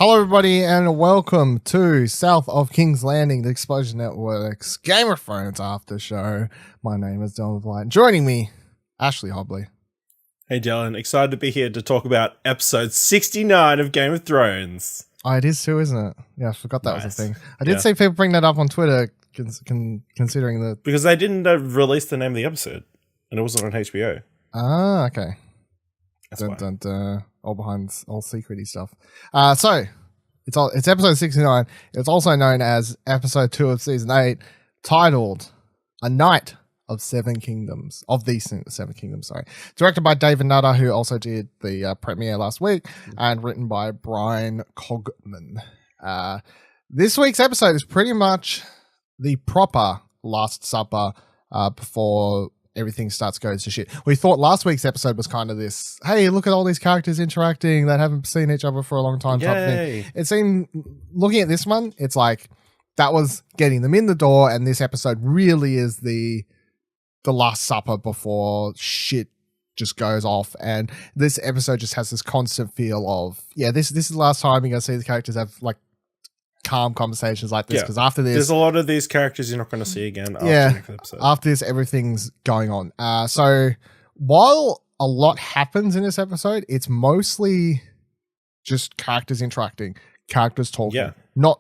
Hello, everybody, and welcome to South of King's Landing, the Explosion Network's Game of Thrones after show. My name is Dylan Blight. Joining me, Ashley Hobley. Hey, Dylan. Excited to be here to talk about episode 69 of Game of Thrones. Oh, it is too, isn't it? Yeah, I forgot that was a thing. I did see people bring that up on Twitter, considering the... Because they didn't release the name of the episode, and it wasn't on HBO. Ah, okay. That's all behind all secrety stuff. So it's episode 69. It's also known as episode 2 of season 8, titled "A Night of Seven Kingdoms." Of these Seven Kingdoms, sorry. Directed by David Nutter, who also did the premiere last week, and written by Brian Cogman. This week's episode is pretty much the proper Last Supper before everything starts going to shit. We thought last week's episode was kind of this, hey, look at all these characters interacting that haven't seen each other for a long time type of thing. It seemed, looking at this one, it's like that was getting them in the door, and this episode really is the Last Supper before shit just goes off. And this episode just has this constant feel of, this is the last time you're going to see the characters have like calm conversations like this, because after this, there's a lot of these characters you're not going to see again after the next episode. After this, everything's going on. So while a lot happens in this episode, it's mostly just characters interacting, characters talking, not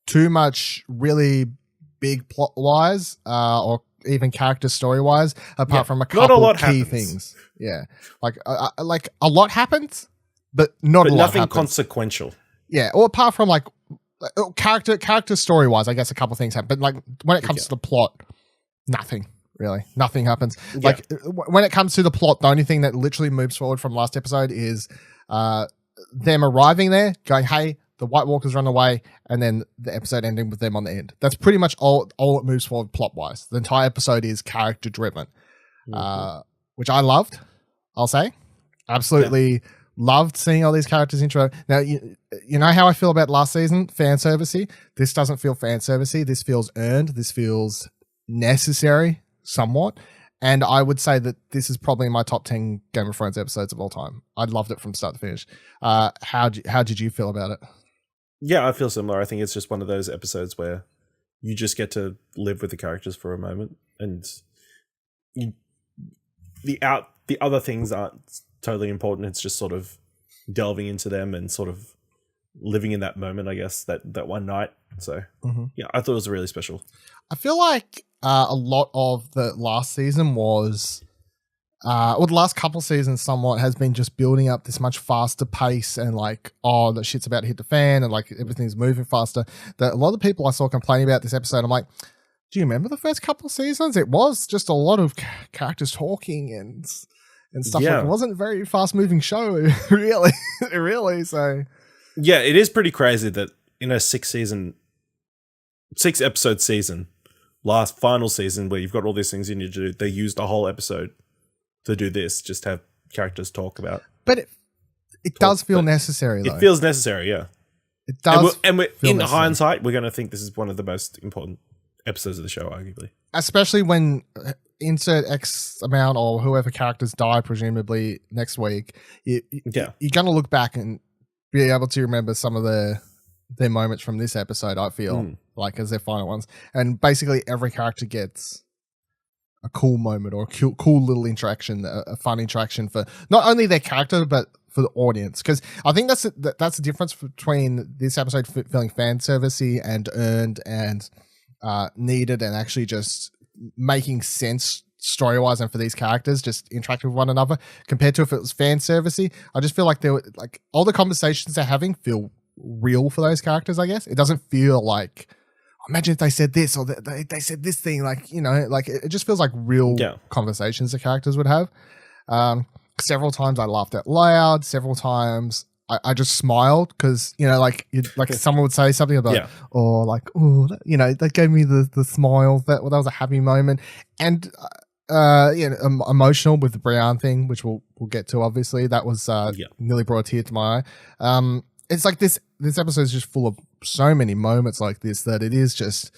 too much really big plot wise or even character story wise, apart from a couple of key things. Like a lot happens, but not a lot nothing happens. Consequential. Or apart from like character story wise, I guess a couple things happen, but like when it comes to the plot, nothing happens. Like when it comes to the plot, the only thing that literally moves forward from last episode is them arriving there, going, hey, the White Walkers run away, and then the episode ending with them on the end. That's pretty much all it moves forward plot wise. The entire episode is character driven, which I loved. I'll say, absolutely. Loved seeing all these characters intro. Now, you know how I feel about last season, fan servicey. This doesn't feel fan servicey. This feels earned. This feels necessary somewhat. And I would say that this is probably my top 10 Game of Thrones episodes of all time. I loved it from start to finish. How did you feel about it? Yeah, I feel similar. I think it's just one of those episodes where you just get to live with the characters for a moment, and the other things aren't totally important. It's just sort of delving into them and sort of living in that moment, I guess, that one night. So I thought it was really special. I feel like a lot of the last season was the last couple seasons somewhat has been just building up this much faster pace, and like, oh, the shit's about to hit the fan, and like everything's moving faster. That a lot of people I saw complaining about this episode, I'm like, do you remember the first couple of seasons? It was just a lot of characters talking and stuff. Like, it wasn't a very fast moving show, really. So it is pretty crazy that in a 6 episode season, final season, where you've got all these things you need to do, they used a whole episode to do this, just have characters talk about. But it does feel necessary, though. It feels necessary, yeah. It does. And we're in hindsight, we're going to think this is one of the most important episodes of the show, arguably. Especially when insert X amount or whoever characters die, presumably next week, you're going to look back and be able to remember some of their moments from this episode, I feel, like as their final ones. And basically every character gets a cool moment or a cool little interaction, a fun interaction for not only their character, but for the audience. Because I think that's the difference between this episode feeling fan servicey and earned and needed, and actually just making sense story-wise and for these characters just interact with one another, compared to if it was fan servicey. I just feel like they were like all the conversations they're having feel real for those characters, I guess. It doesn't feel like, imagine if they said this or they said this thing, like, you know, like it just feels like real conversations the characters would have. Several times I laughed out loud. Several times I just smiled because, you know, like someone would say something about, you know, that gave me the smile. That was a happy moment. And emotional with the Brienne thing, which we'll get to. Obviously, that was nearly brought a tear to my eye. It's like this episode is just full of so many moments like this that it is just,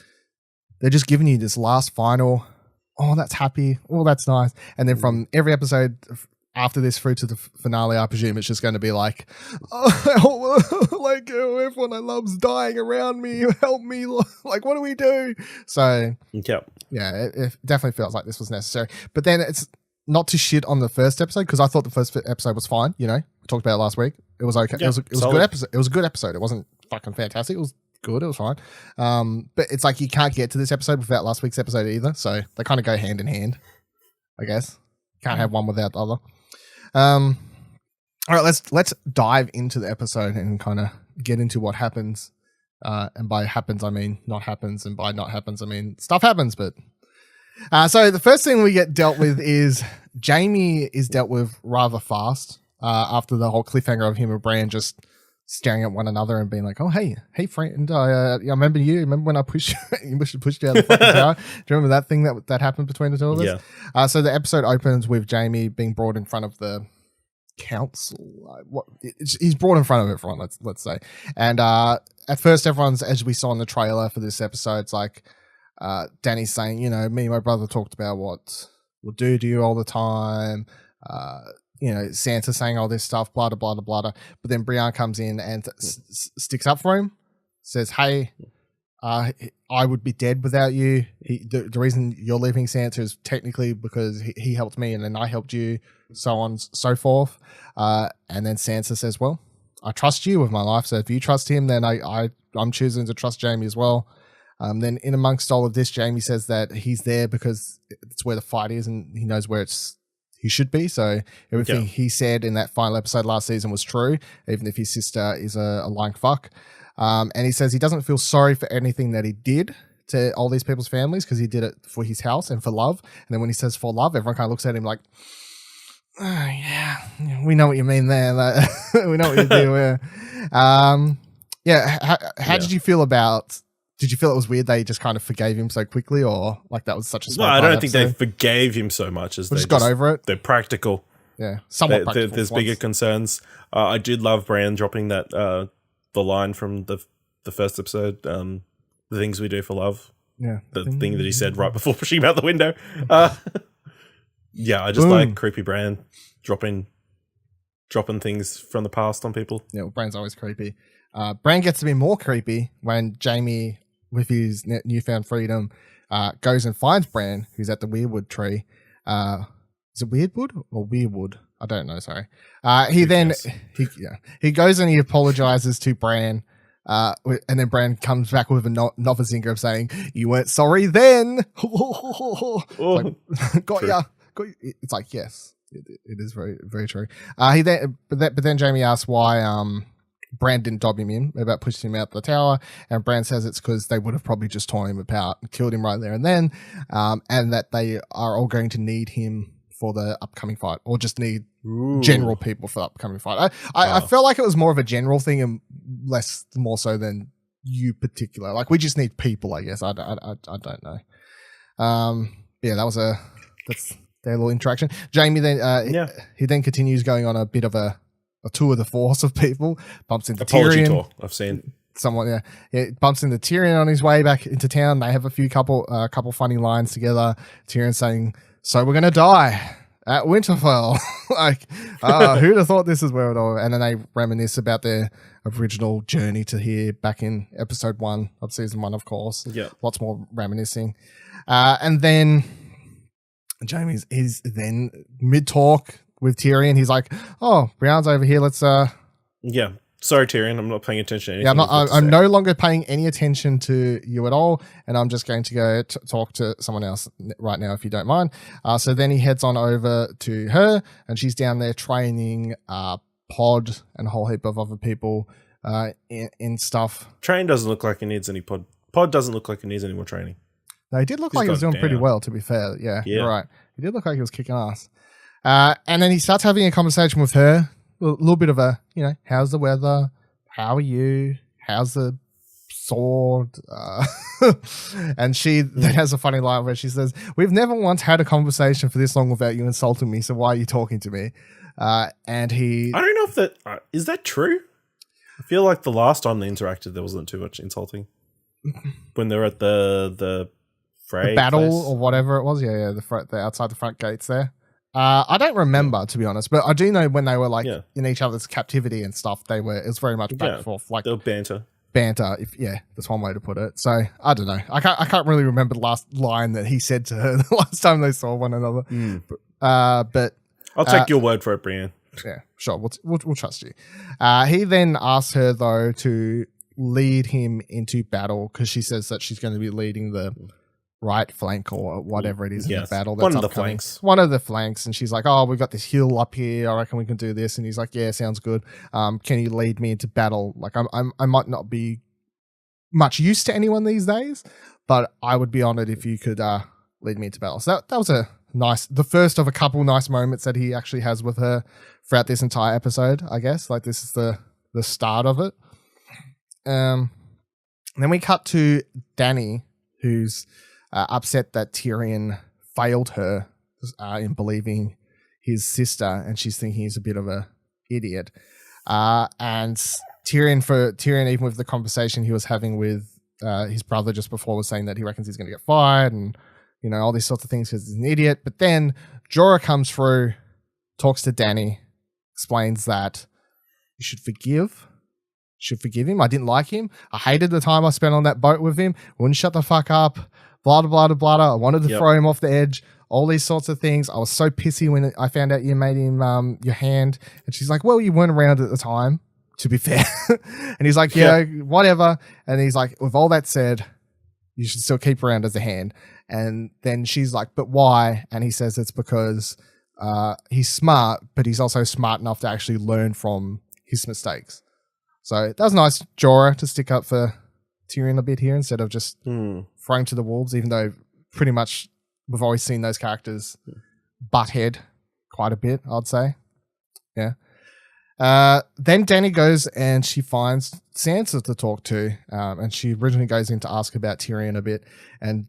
they're just giving you this last final, oh, that's happy, oh, that's nice. And then from every episode after this through to the finale, I presume it's just going to be like, oh, like everyone I love's dying around me. Help me! Like, what do we do? So it definitely feels like this was necessary. But then it's not to shit on the first episode because I thought the first episode was fine. You know, we talked about it last week. It was okay. It was a good episode. It was a good episode. It wasn't fucking fantastic. It was good. It was fine. But it's like you can't get to this episode without last week's episode either. So they kind of go hand in hand, I guess. Can't have one without the other. All right, let's dive into the episode and kind of get into what happens. And by happens, I mean not happens, and by not happens, I mean stuff happens. But so the first thing we get dealt with is Jaime is dealt with rather fast after the whole cliffhanger of him and Bran just staring at one another and being like, "Oh, hey, friend, I remember you. Remember when I pushed you pushed you out of the fucking tower? Do you remember that thing that happened between the two of us?" Yeah. So the episode opens with Jaime being brought in front of the council. He's brought in front of everyone. Let's say, and at first, everyone's, as we saw in the trailer for this episode, it's like Dany's saying, you know, me and my brother talked about what we'll do to you all the time. You know, Sansa saying all this stuff, blah, blah, blah, blah, blah. But then Brienne comes in and sticks up for him, says, hey, I would be dead without you. The reason you're leaving Sansa is technically because he helped me and then I helped you, so on and so forth. And then Sansa says, well, I trust you with my life. So if you trust him, then I'm choosing to trust Jaime as well. Then in amongst all of this, Jaime says that he's there because it's where the fight is and he knows where he should be. So everything he said in that final episode last season was true, even if his sister is a lying fuck. And he says he doesn't feel sorry for anything that he did to all these people's families because he did it for his house and for love. And then when he says for love, everyone kind of looks at him like, oh, yeah, we know what you mean there. We know what you do there. How did you feel about... Did you feel it was weird they just kind of forgave him so quickly, or like that was such a small I don't think they forgave him so much as they just got over it. They're practical. Yeah, somewhat practical. There's bigger concerns. I did love Bran dropping that the line from the first episode, the things we do for love. Yeah, the thing that he said right before pushing him out the window. I just like creepy Bran dropping things from the past on people. Yeah, well, Bran's always creepy. Bran gets to be more creepy when Jaime, with his newfound freedom, goes and finds Bran, who's at the Weirwood tree. Is it Weirdwood or Weirwood? I don't know. Sorry. He goes and he apologizes to Bran, and then Bran comes back with a novice Ingram saying, "You weren't sorry then." Like, got ya. It's like, yes, it is very, very true. But then Jaime asks why Bran didn't dob him in about pushing him out the tower, and Bran says it's because they would have probably just torn him apart and killed him right there and then, and that they are all going to need him for the upcoming fight, or just need general people for the upcoming fight. I felt like it was more of a general thing and more so than you particular. Like, we just need people, I guess. I don't know. That's their little interaction. Jaime then he then continues going on a bit of a tour of the force of people, bumps into Tyrion. Tour, I've seen. Somewhat, yeah. Bumps into Tyrion on his way back into town. They have a few couple funny lines together. Tyrion saying, "So we're gonna die at Winterfell." Like, who'd have thought this is where it all? And then they reminisce about their original journey to here back in episode 1 of season 1, of course. Yeah, lots more reminiscing. And then Jaime's is then mid talk with Tyrion. He's like, "Oh, Brienne's over here. Let's Yeah. Sorry, Tyrion. I'm not paying attention to anything. Yeah, I'm no longer paying any attention to you at all, and I'm just going to go talk to someone else right now, if you don't mind." So then he heads on over to her, and she's down there training Pod and a whole heap of other people in stuff. Train doesn't look like he needs any pod. Pod doesn't look like he needs any more training. No, he did look like he was doing pretty well, to be fair. Yeah, you're right. He did look like he was kicking ass. And then he starts having a conversation with her. A little bit of a, how's the weather? How are you? How's the sword? And she then has a funny line where she says, "We've never once had a conversation for this long without you insulting me, so why are you talking to me?" And he... I don't know if that... is that true? I feel like the last time they interacted, there wasn't too much insulting. When they were at the Frey battle place. or whatever it was. Yeah, the outside the front gates there. I don't remember, to be honest, but I do know when they were like in each other's captivity and stuff, it was very much back and forth, like the banter. That's one way to put it. So I don't know. I can't really remember the last line that he said to her the last time they saw one another. But I'll take your word for it, Brienne. Yeah, sure. We'll trust you. He then asks her though to lead him into battle because she says that she's going to be leading the right flank or whatever it is in the battle. That's one of the upcoming. flanks. One of the flanks, and she's like, "Oh, we've got this hill up here. I reckon we can do this." And he's like, "Yeah, sounds good. Can you lead me into battle? Like, I might not be much use to anyone these days, but I would be honored if you could lead me into battle." So that was the first of a couple nice moments that he actually has with her throughout this entire episode. I guess like this is the start of it. Then we cut to Dany, who's upset that Tyrion failed her in believing his sister, and she's thinking he's a bit of a idiot. And Tyrion, even with the conversation he was having with his brother just before, was saying that he reckons he's going to get fired and all these sorts of things because he's an idiot. But then Jorah comes through, talks to Dany, explains that you should forgive him. I didn't like him. I hated the time I spent on that boat with him. Wouldn't shut the fuck up. Blah, blah, blah, blah, blah. I wanted to throw him off the edge. All these sorts of things. I was so pissy when I found out you made him your hand. And she's like, well, you weren't around at the time, to be fair. And he's like, yeah, whatever. And he's like, with all that said, you should still keep around as a hand. And then she's like, but why? And he says it's because he's smart, but he's also smart enough to actually learn from his mistakes. So that was nice, Jorah, to stick up for Tyrion a bit here instead of just throwing to the wolves, even though pretty much we've always seen those characters butt head quite a bit, I'd say. Yeah. Then Dany goes and she finds Sansa to talk to, and she originally goes in to ask about Tyrion a bit, and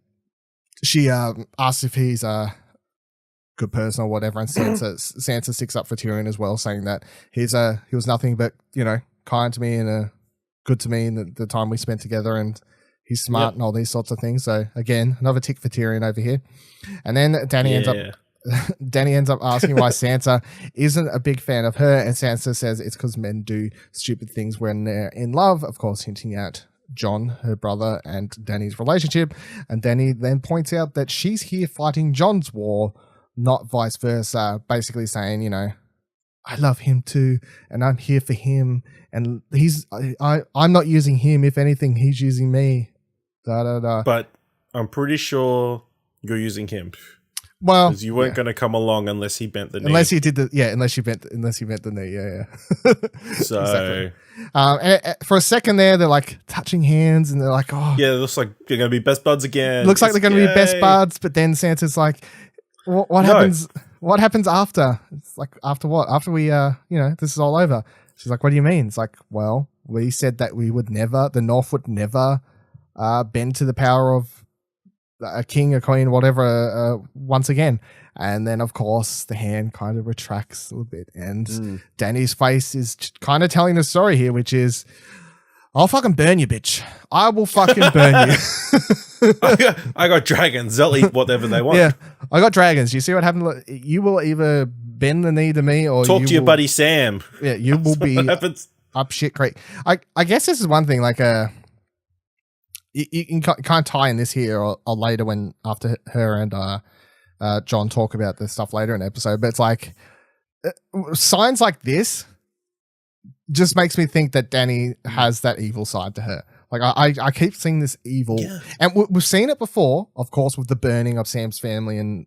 she asks if he's a good person or whatever, and Sansa sticks up for Tyrion as well, saying that he was nothing but kind to me and good to me in the time we spent together, and he's smart and all these sorts of things. So again, another tick for Tyrion over here. And then Dany ends up asking why Sansa isn't a big fan of her, and Sansa says it's because men do stupid things when they're in love, of course hinting at Jon, her brother, and Dany's relationship. And Dany then points out that she's here fighting Jon's war, not vice versa, basically saying, I love him too, and I'm here for him, and I'm not using him. If anything, he's using me. But I'm pretty sure you're using him. Well, because you weren't going to come along unless he bent the knee. Unless he did unless you bent the knee. Yeah. So, exactly. And for a second there, they're like touching hands, and they're like, oh, yeah, it looks like they're going to be best buds again. Looks like they're going to be best buds, but then Sansa's like, what happens? What happens after? It's like, after what? After we, this is all over. She's like, what do you mean? It's like, well, we said that the North would never bend to the power of a king, a queen, whatever, once again. And then, of course, the hand kind of retracts a little bit. And Dany's face is kind of telling the story here, which is, I'll fucking burn you, bitch. I will fucking burn you. I got dragons. They'll eat whatever they want. Yeah, I got dragons. You see what happened? You will either bend the knee to me or talk to your buddy Sam. Yeah, you will be up shit creek. I guess this is one thing, like you can't tie in this here or later when after her and Jon talk about this stuff later in the episode, but it's like signs like this just makes me think that Dany has that evil side to her. Like I keep seeing this evil, and we've seen it before, of course, with the burning of Sam's family and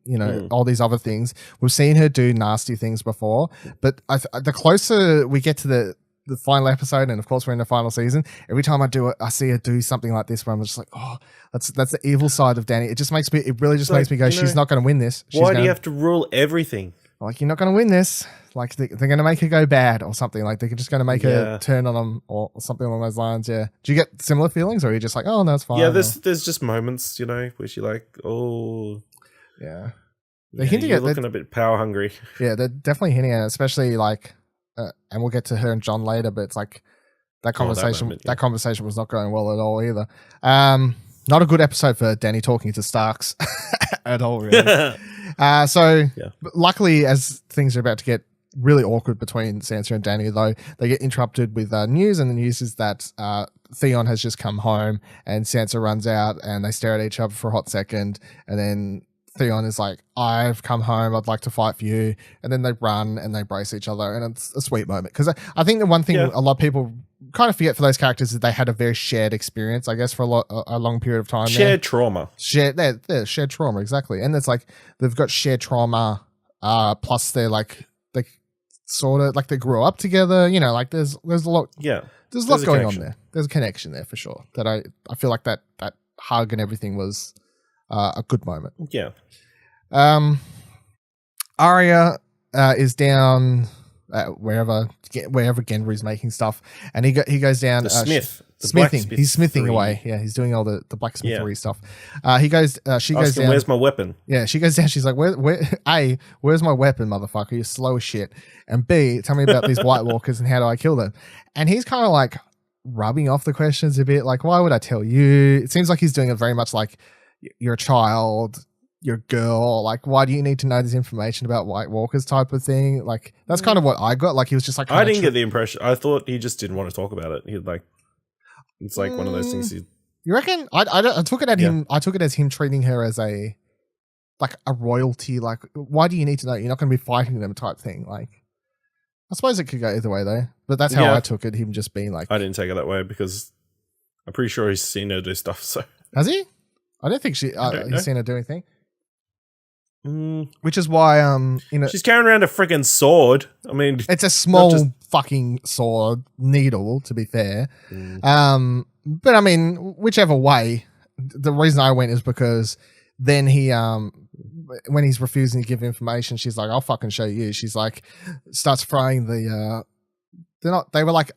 all these other things. We've seen her do nasty things before, but the closer we get to the final episode, and of course we're in the final season, every time I see her do something like this, where I'm just like, oh, that's the evil side of Dany. It really just makes me go, she's not going to win this. Why do you have to rule everything? Like, you're not going to win this. Like, they're going to make her go bad or something. Like, they're just going to make her turn on them or something along those lines. Yeah. Do you get similar feelings, or are you just like, oh, no, it's fine? Yeah, there's just moments, where you're like, oh. Yeah. They're hinting at looking a bit power hungry. Yeah, they're definitely hinting at it, especially like, and we'll get to her and Jon later, but it's like that conversation was not going well at all either. Not a good episode for Dany talking to Starks at all, really. So luckily, as things are about to get really awkward between Sansa and Dany, though, they get interrupted with news, and the news is that Theon has just come home, and Sansa runs out, and they stare at each other for a hot second, and then Theon is like, I've come home, I'd like to fight for you, and then they run and they brace each other, and it's a sweet moment, because I think the one thing a lot of people kind of forget for those characters is they had a very shared experience, I guess, for a long period of time. Shared trauma. Shared trauma, exactly. And it's like they've got shared trauma, plus they're like they sort of like they grew up together. You know, like there's a lot. Yeah, there's a lot going on there. There's a connection there for sure. That I feel like that hug and everything was a good moment. Yeah. Arya is down wherever Gendry's making stuff, and he goes down. He's smithing away. Yeah, he's doing all the blacksmithery stuff. She goes down. Where's my weapon? Yeah, she goes down. She's like, where's my weapon, motherfucker? You're slow as shit. And B, tell me about these White Walkers and how do I kill them? And he's kind of like rubbing off the questions a bit. Like, why would I tell you? It seems like he's doing it very much like you're a child. Your girl, like, why do you need to know this information about White Walkers type of thing? Like, that's kind of what I got. Like, he was just like, I didn't get the impression. I thought he just didn't want to talk about it. He'd like, it's like one of those things. You reckon? I took it at him. I took it as him treating her as a royalty. Like, why do you need to know? You're not going to be fighting them type thing. Like, I suppose it could go either way though. But that's how I took it. Him just being like, I didn't take it that way because I'm pretty sure he's seen her do stuff. So has he? I don't think he's seen her do anything. Which is why, she's carrying around a freaking sword. I mean, it's a small fucking sword needle, to be fair. But I mean, whichever way, the reason I went is because then he, when he's refusing to give information, she's like, I'll fucking show you. She's like, starts throwing they were like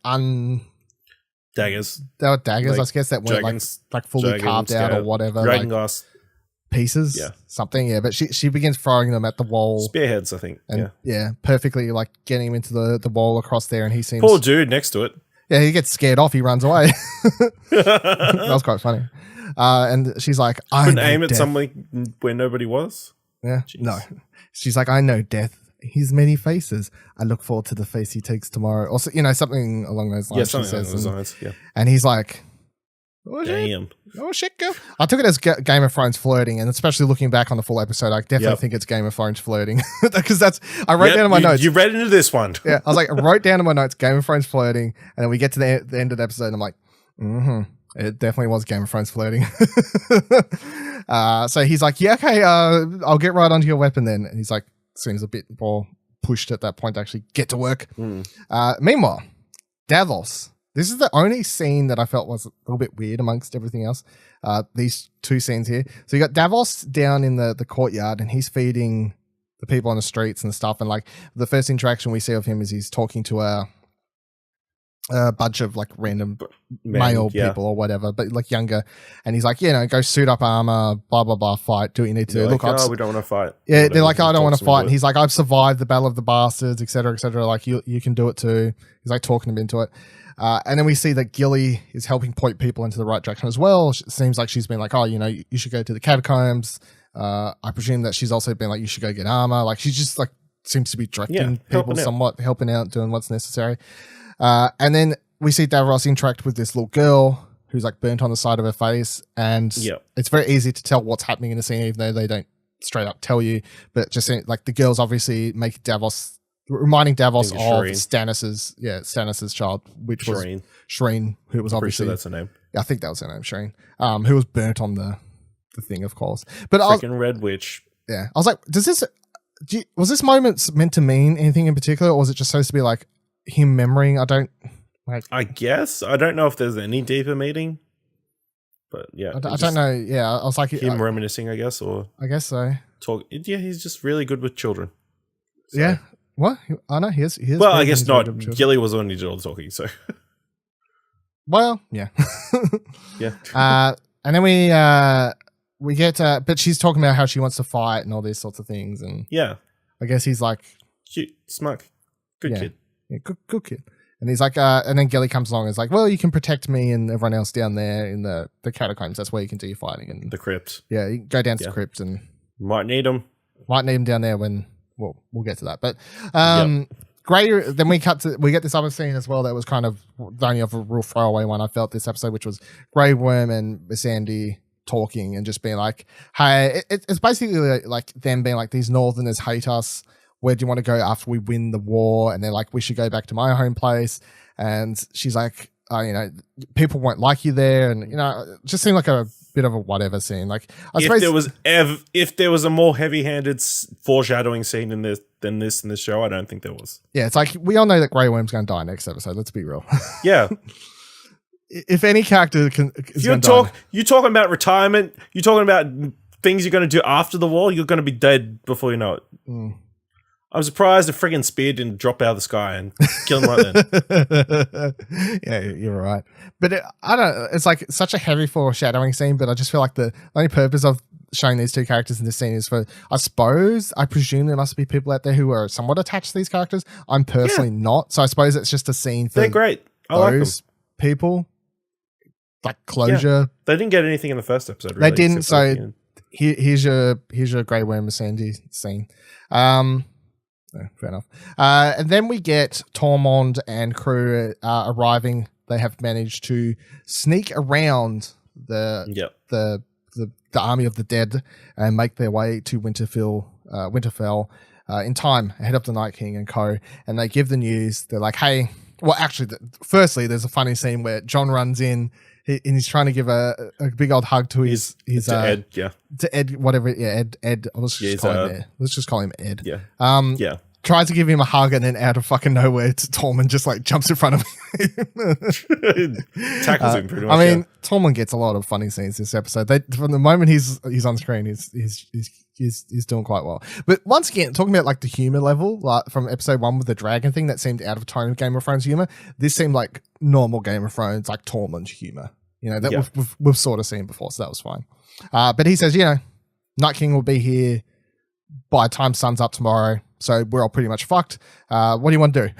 daggers. They were daggers, I guess, that weren't like fully carved out or whatever. Dragon glass. Pieces, something, but she begins throwing them at the wall. Spearheads, I think. And perfectly like getting him into the wall across there, and he seems poor dude next to it. Yeah, he gets scared off. He runs away. That was quite funny. And she's like, I couldn't aim at somewhere where nobody was. Yeah, jeez. No. She's like, I know death. His many faces. I look forward to the face he takes tomorrow. Also, something along those lines. Yeah, something along those lines. Yeah, and he's like, damn. Oh shit, girl. I took it as Game of Thrones flirting, and especially looking back on the full episode, I definitely think it's Game of Thrones flirting because I wrote down in my notes. You read into this one. Yeah, I was like, I wrote down in my notes Game of Thrones flirting, and then we get to the end of the episode, and I'm like, it definitely was Game of Thrones flirting. So he's like, yeah, okay, I'll get right onto your weapon then. And he's like, seems a bit more pushed at that point to actually get to work. Meanwhile, Davos. This is the only scene that I felt was a little bit weird amongst everything else. These two scenes here. So you got Davos down in the courtyard, and he's feeding the people on the streets and stuff. And like the first interaction we see of him is he's talking to a bunch of like random male people or whatever, but like younger. And he's like, go suit up armor, blah, blah, blah, fight, do what you need to do. Look, we don't want to fight. Yeah, they're like, I don't want to fight. And he's like, I've survived the Battle of the Bastards, etc., etc. Like you can do it too. He's like talking him into it. And then we see that Gilly is helping point people into the right direction as well. It seems like she's been like, you should go to the catacombs. I presume that she's also been like, you should go get armor. Like she just like seems to be directing people somewhat, helping out, doing what's necessary. And then we see Davos interact with this little girl who's like burnt on the side of her face. And it's very easy to tell what's happening in the scene, even though they don't straight up tell you. But just like the girls obviously make reminding Davos of Stannis' child, which was Shireen, who was obviously, sure that's her name. Yeah, I think that was her name, Shireen, who was burnt on the thing, of course. But freaking Red Witch. Yeah, I was like, was this moment meant to mean anything in particular, or was it just supposed to be like him remembering? I guess I don't know if there's any deeper meaning, but yeah, I don't know. Yeah, I was like him reminiscing, I guess, or I guess so. Yeah, he's just really good with children. So. Yeah. What? I know he is. Well, I guess not. Gilly was the one who did all the talking, so. Well, yeah. Yeah. And then we get, but she's talking about how she wants to fight and all these sorts of things, and yeah, I guess he's like cute, smart, good kid. Yeah, good kid. And he's like, and then Gilly comes along and is like, well, you can protect me and everyone else down there in the catacombs. That's where you can do your fighting. And the crypt. Yeah, you go down to the crypt and might need them. Might need him down there when we'll get to that. But Grey. Then we get this other scene as well that was kind of the only other real throwaway one I felt this episode, which was Grey Worm and Missandei talking and just being like, hey, it's basically like them being like, these Northerners hate us. Where do you want to go after we win the war? And they're like, we should go back to my home place. And she's like, people won't like you there. And, it just seemed like a bit of a whatever scene. Like, if there was a more heavy-handed foreshadowing scene in this than this in this show, I don't think there was. Yeah, it's like, we all know that Grey Worm's going to die next episode. Let's be real. Yeah. If any character you're talking about retirement, you're talking about things you're going to do after the war, you're going to be dead before you know it. Mm. I'm surprised a friggin' spear didn't drop out of the sky and kill him right then. Yeah, you're right. But it's like such a heavy foreshadowing scene, but I just feel like the only purpose of showing these two characters in this scene is for, I presume there must be people out there who are somewhat attached to these characters. I'm personally not. So I suppose it's just a scene for they're great. I like them. People. Like closure. Yeah. They didn't get anything in the first episode, really. They didn't, so here's your Grey Worm Missandei scene. Fair enough. And then we get Tormund and crew arriving. They have managed to sneak around the army of the dead and make their way to Winterfell in time ahead of the Night King and co. And they give the news. They're like, hey, well, actually, firstly, there's a funny scene where Jon runs in. And he's trying to give a big old hug to his to Ed, to Ed, whatever, Ed. Let's just call him Ed. Yeah. Tries to give him a hug, and then out of fucking nowhere, Tormund just like jumps in front of him, tackles him pretty much. I mean, Tormund gets a lot of funny scenes this episode. From the moment he's on screen, he's doing quite well. But once again, talking about like the humor level, like from episode 1 with the dragon thing, that seemed out of tone of Game of Thrones humor. This seemed like normal Game of Thrones, like Tormund humor. That we've sort of seen before, so that was fine. But he says, Night King will be here by the time sun's up tomorrow. So we're all pretty much fucked. What do you want to do?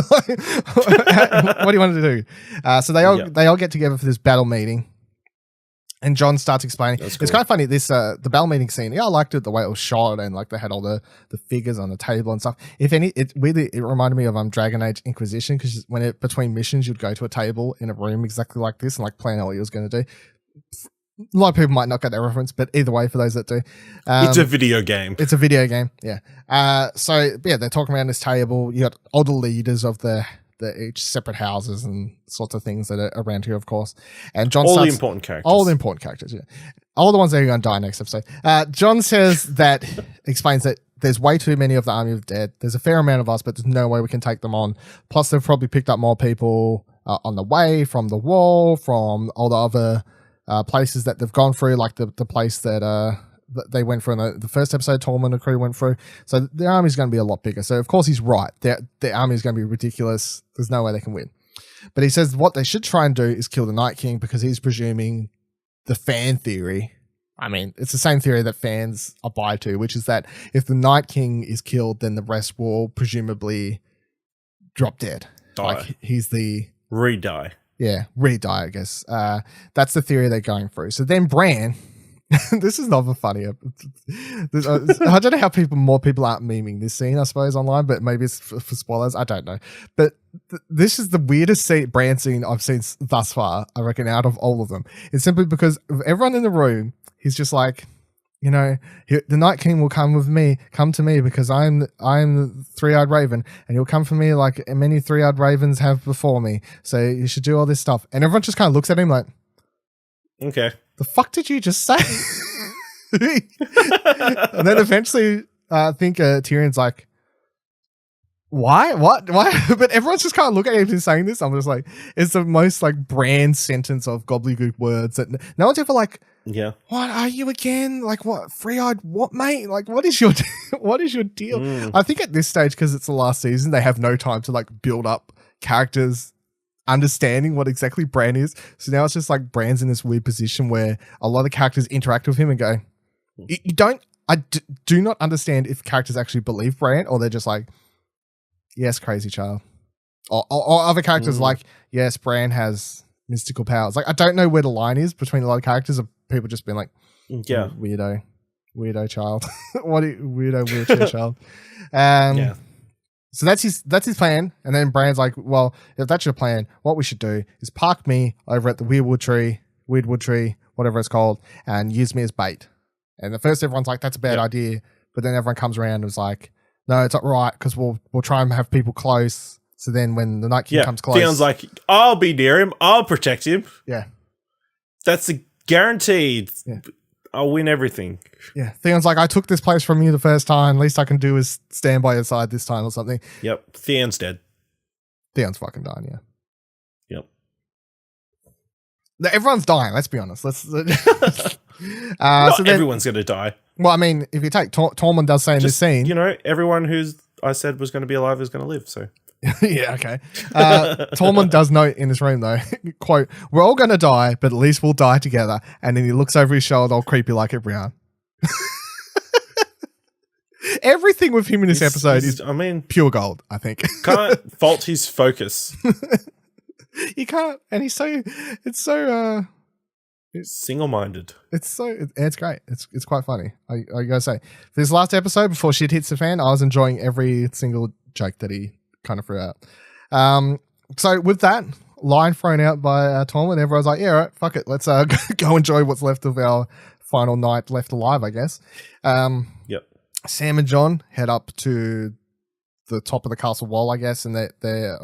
What do you want to do? So they all get together for this battle meeting, and Jon starts explaining. Cool. It's kind of funny. This the battle meeting scene. Yeah, I liked it the way it was shot, and like they had all the figures on the table and stuff. If any, it reminded me of Dragon Age Inquisition, because between missions you'd go to a table in a room exactly like this and like plan out what you was going to do. A lot of people might not get that reference, but either way, for those that do, it's a video game. It's a video game, yeah. So they're talking around this table. You got all the leaders of the each separate houses and sorts of things that are around here, of course. And Jon all the important characters, yeah, all the ones that are going to die next episode. Jon explains that there's way too many of the army of dead. There's a fair amount of us, but there's no way we can take them on. Plus, they've probably picked up more people on the way from the wall, from all the other places that they've gone through, like the place that they went through in the first episode, Tormund and crew went through. So their army's going to be a lot bigger. So of course he's right. Their army is going to be ridiculous. There's no way they can win. But he says what they should try and do is kill the Night King, because he's presuming the fan theory. I mean, it's the same theory that fans abide to, which is that if the Night King is killed, then the rest will presumably drop dead. Die. Like he's the... Re-die. Yeah, re-die, I guess. That's the theory they're going through. So then Bran, this is not funny. I don't know how more people aren't memeing this scene, I suppose, online, but maybe it's for spoilers. I don't know. But this is the weirdest Bran scene I've seen thus far, I reckon, out of all of them. It's simply because of everyone in the room, he's just like, the Night King will come to me because I'm the three-eyed raven, and he'll come for me like many three-eyed ravens have before me. So you should do all this stuff. And everyone just kind of looks at him like, okay, the fuck did you just say? And then eventually I think Tyrion's like, why? What? Why? But everyone's just kind of looking at him and saying this. I'm just like, it's the most like Bran sentence of gobbledygook words that no one's ever like, yeah. What are you again? Like what? Three-eyed what, mate? Like what is your deal? I think at this stage, because it's the last season, they have no time to like build up characters understanding what exactly Bran is. So now it's just like Bran's in this weird position where a lot of characters interact with him and go, I do not understand if characters actually believe Bran, or they're just like, yes, crazy child. Or other characters like, yes, Bran has mystical powers. Like, I don't know where the line is between a lot of characters of people just being like, weirdo child. Weirdo wheelchair child. So that's his plan. And then Bran's like, well, if that's your plan, what we should do is park me over at the Weirdwood tree, whatever it's called, and use me as bait. And at first everyone's like, that's a bad idea. But then everyone comes around and is like, no, it's not right, because we'll try and have people close. So then when the Night King comes close. Theon's like, I'll be near him. I'll protect him. Yeah. That's a guaranteed. Yeah. I'll win everything. Yeah. Theon's like, I took this place from you the first time. Least I can do is stand by your side this time or something. Yep. Theon's dead. Theon's fucking dying, yeah. Yep. Everyone's dying, let's be honest. Not so everyone's going to die. Well, I mean, if you take Tormund does say in this scene. You know, everyone who's I said was going to be alive is going to live, so. Yeah, okay. Tormund does note in this room, though, quote, we're all going to die, but at least we'll die together. And then he looks over his shoulder, all creepy like it, Brienne. Everything with him in this episode is pure gold, I think. Can't fault his focus. You can't. And it's single-minded. It's great. It's quite funny. I gotta say. For this last episode, before shit hits the fan, I was enjoying every single joke that he kind of threw out. So with that line thrown out by Tormund, everyone's like, yeah, all right, fuck it. Let's go enjoy what's left of our final night left alive, I guess. Yep. Sam and Jon head up to the top of the castle wall, I guess, and they're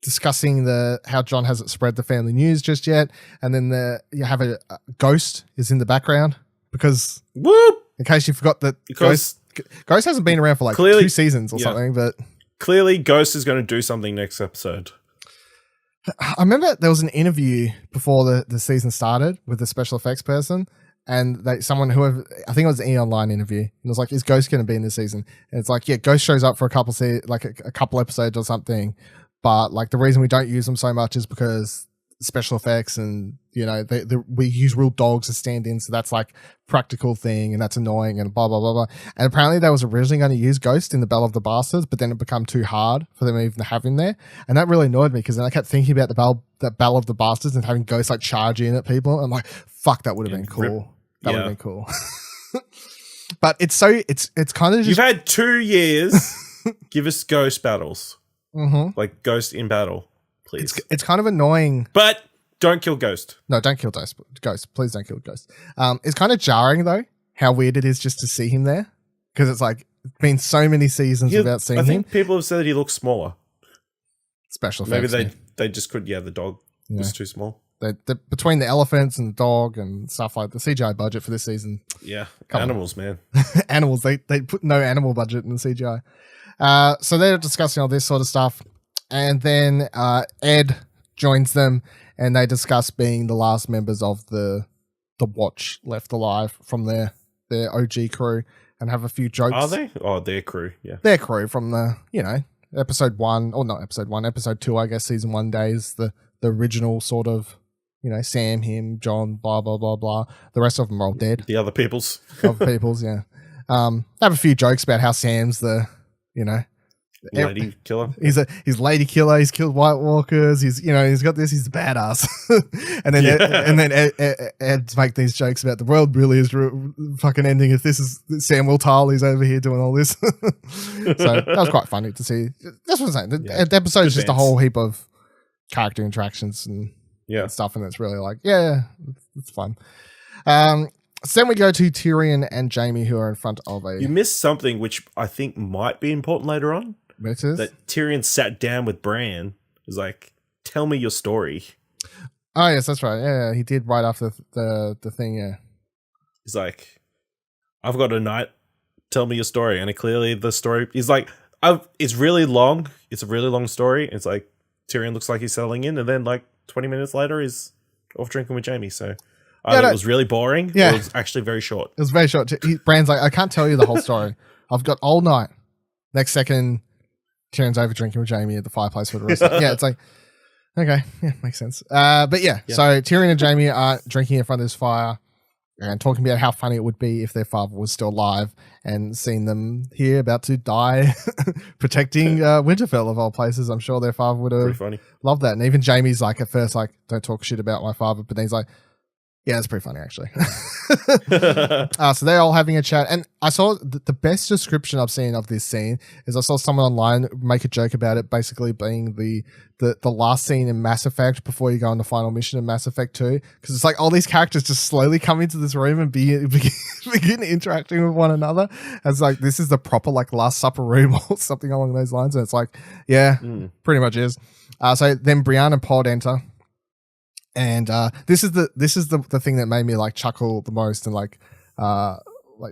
discussing how Jon hasn't spread the family news just yet, and then you have a Ghost is in the background because whoop! In case you forgot that Ghost hasn't been around for like 2 seasons or something, but clearly Ghost is going to do something next episode. I remember there was an interview before the season started with the special effects person, and whoever, I think it was an E! Online interview, and it was like, is Ghost going to be in this season? And it's like, yeah, Ghost shows up for a couple episodes or something, but like the reason we don't use them so much is because special effects, and you know we use real dogs as stand-ins, so that's like practical thing, and that's annoying, and blah blah blah blah. And apparently they was originally going to use Ghost in the Battle of the Bastards, but then it became too hard for them even to have him there, and that really annoyed me because then I kept thinking about the Battle of the Bastards and having Ghost like charge in at people. I'm like, fuck, that would have been cool. That would have been cool. But it's kind of just, you've had 2 years. Give us Ghost battles, like Ghost in battle. Please. It's kind of annoying. But don't kill Ghost. No, don't kill Ghost. Please don't kill Ghost. It's kind of jarring, though, how weird it is just to see him there. Because it's like, been so many seasons without seeing him. I think people have said that he looks smaller. Special effects. Maybe they just couldn't, the dog was too small. Between the elephants and the dog and stuff like the CGI budget for this season. Yeah, animals, man. Animals. They put no animal budget in the CGI. So they're discussing all this sort of stuff. And then Ed joins them, and they discuss being the last members of the Watch left alive from their OG crew, and have a few jokes. Are they? Oh, their crew, yeah. Their crew from episode 1, or not episode 1, episode 2, I guess, season 1 days, the original sort of, Sam, him, Jon, blah, blah, blah, blah. The rest of them are all dead. The other peoples. Yeah. Have a few jokes about how Sam's the, lady killer. He's lady killer. He's killed White Walkers. He's got this. He's the badass. and then Ed's make these jokks about the world really is fucking ending if this is Samwell Tarly's over here doing all this. So that was quite funny to see. That's what I'm saying. The episode is just a whole heap of character interactions and stuff, and it's really like it's fun. So then we go to Tyrion and Jaime, who are in front of You missed something which I think might be important later on. What is? That Tyrion sat down with Bran. Was like, tell me your story. Oh, yes, that's right. Yeah, he did right after the thing, yeah. He's like, I've got a night. Tell me your story. And clearly the story... He's like, it's really long. It's a really long story. It's like, Tyrion looks like he's settling in. And then like 20 minutes later, he's off drinking with Jaime. So... it was really boring. Yeah. It was actually very short. It was very short. Bran's like, I can't tell you the whole story. I've got all night. Next second, Tyrion's over drinking with Jaime at the fireplace for the rest of it. Yeah, it's like, okay, yeah, makes sense. But yeah, so Tyrion and Jaime are drinking in front of this fire. and talking about how funny it would be if their father was still alive and seeing them here about to die protecting Winterfell of all places. I'm sure their father would have loved that. And even Jaime's like at first like, don't talk shit about my father, but then he's like, yeah, that's pretty funny actually. So they're all having a chat, and I saw the best description I've seen of this scene is I saw someone online make a joke about it basically being the last scene in Mass Effect before you go on the final mission in Mass Effect 2, because it's like all these characters just slowly come into this room and begin interacting with one another as like this is the proper like Last Supper room or something along those lines, and it's like pretty much is. So then Brienne and Pod enter. And this is the thing that made me like chuckle the most and like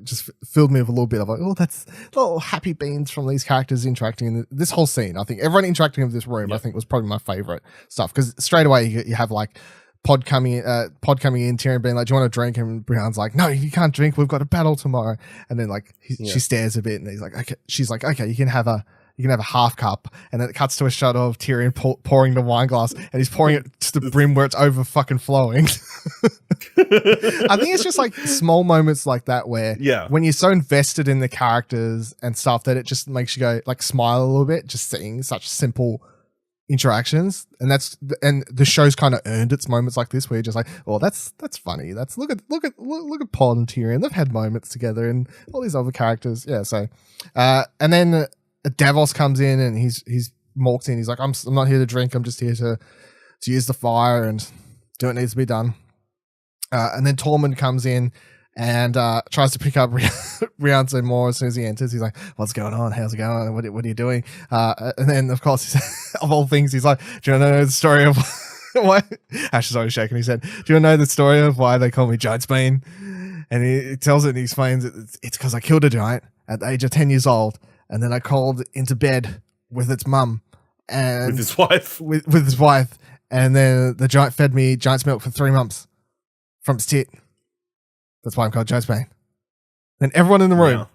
just filled me with a little bit of like, oh, that's little happy beans from these characters interacting in this whole scene. I think everyone interacting in this room, I think was probably my favorite stuff, because straight away you have like Pod coming in, Tyrion being like, do you want a drink? And Brienne's like, no, you can't drink. We've got a battle tomorrow. And then like she stares a bit and he's like, okay. She's like, okay, you can have a half cup, and then it cuts to a shot of Tyrion pouring the wine glass, and he's pouring it to the brim where it's over fucking flowing. I think it's just like small moments like that where when you're so invested in the characters and stuff that it just makes you go like smile a little bit, just seeing such simple interactions. And the show's kind of earned its moments like this where you're just like, oh, that's funny. That's look at Pod and Tyrion. They've had moments together, and all these other characters. Yeah. So, and then Davos comes in and he's walked in. He's like, I'm not here to drink. I'm just here to use the fire and do what needs to be done. And then Tormund comes in and tries to pick up Rianto more as soon as he enters. He's like, what's going on? How's it going? What are you doing? And then, of course, of all things, he's like, do you want to know the story of why? Ash is always shaking his head. Do you want to know the story of why they call me Giantsbane? And he tells it and he explains it's because I killed a giant at the age of 10 years old. And then I crawled into bed with its mum and with his wife. With his wife, and then the giant fed me giant's milk for 3 months from its tit. That's why I'm called Giantsbane. Then everyone in the room. Yeah.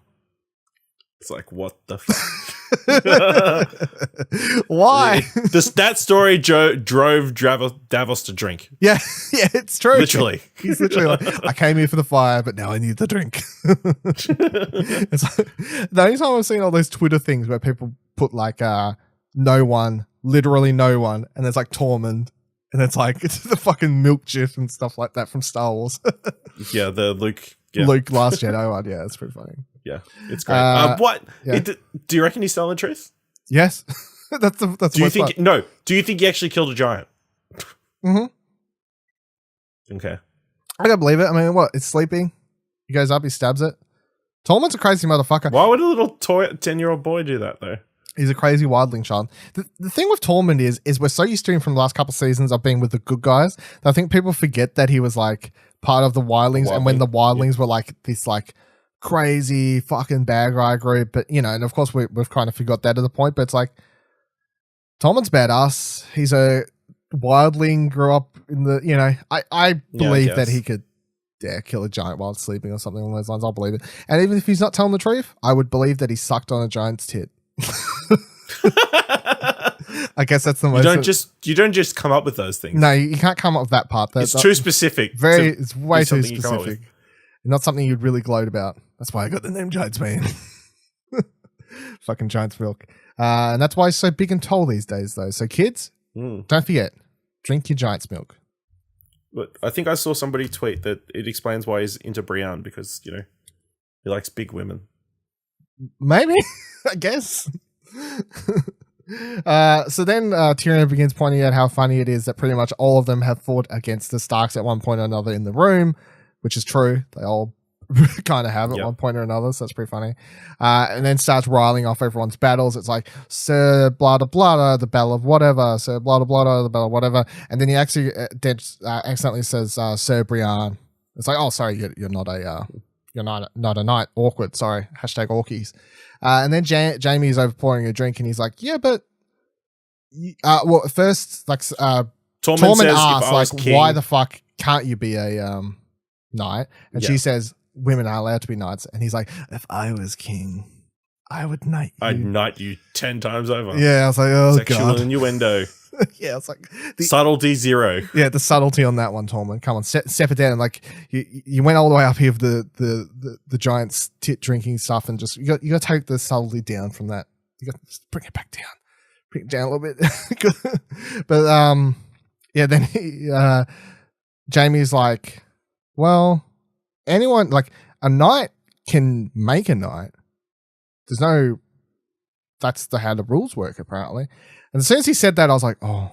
It's like, what the fuck? Why? That story drove Davos to drink. Yeah, it's true. Literally. He's literally like, I came here for the fire, but now I need the drink. It's like, the only time I've seen all those Twitter things where people put like no one, literally no one, and there's like Tormund, and it's like it's the fucking milk gif and stuff like that from Star Wars. Yeah, the Luke Last Jedi one. Yeah, it's pretty funny. Yeah, it's great. What? Yeah. Do you reckon he's telling the truth? Yes. that's do you think? No. Do you think he actually killed a giant? Mm-hmm. Okay. I don't believe it. I mean, what? It's sleeping. He goes up. He stabs it. Tormund's a crazy motherfucker. Why would a little 10-year-old boy do that though? He's a crazy wildling child. The thing with Tormund is we're so used to him from the last couple of seasons of being with the good guys that I think people forget that he was like part of the wildlings, and when the wildlings were like this like crazy fucking bad guy group, but you know, and of course we've kind of forgot that at the point, but it's like Tormund's badass. He's a wildling, grew up in the, you know, I believe that he could kill a giant while sleeping or something along those lines. I'll believe it. And even if he's not telling the truth, I would believe that he sucked on a giant's tit. I guess that's the most. You don't just come up with those things. No, you can't come up with that part. It's too specific. It's way too specific. Not something you'd really gloat about. That's why I got the name Giantsbane. Fucking giant's milk. And that's why it's so big and tall these days, though. So kids, don't forget, drink your giant's milk. But I think I saw somebody tweet that it explains why he's into Brienne, because, you know, he likes big women. Maybe, I guess. So then Tyrion begins pointing out how funny it is that pretty much all of them have fought against the Starks at one point or another in the room, which is true. They all kind of have at one point or another, so that's pretty funny. And then starts riling off everyone's battles. It's like, Sir Blada Blada, the battle of whatever, Sir Blada Blada, the battle of whatever. And then he actually accidentally says, Sir Brienne. It's like, oh, sorry, you're not a... You're not a knight. Awkward. Sorry. Hashtag Orkies. And then Jaime is over pouring a drink and he's like, yeah, but well, first, like, Tormund asks, like, why the fuck can't you be a knight? And she says, women aren't allowed to be knights. And he's like, if I was king, I would knight you. I'd knight you 10 times over. Yeah, I was like, oh, Sexual God. innuendo. Yeah, it's like subtlety 0. Yeah, the subtlety on that one, Tolman. Come on, step it down. Like you went all the way up here with the giant's tit drinking stuff, and just you got to take the subtlety down from that. You got to bring it back down, bring it down a little bit. But yeah, then Jaime's like, well, anyone like a knight can make a knight. There's no. That's how the rules work, apparently. And as soon as he said that, I was like, oh.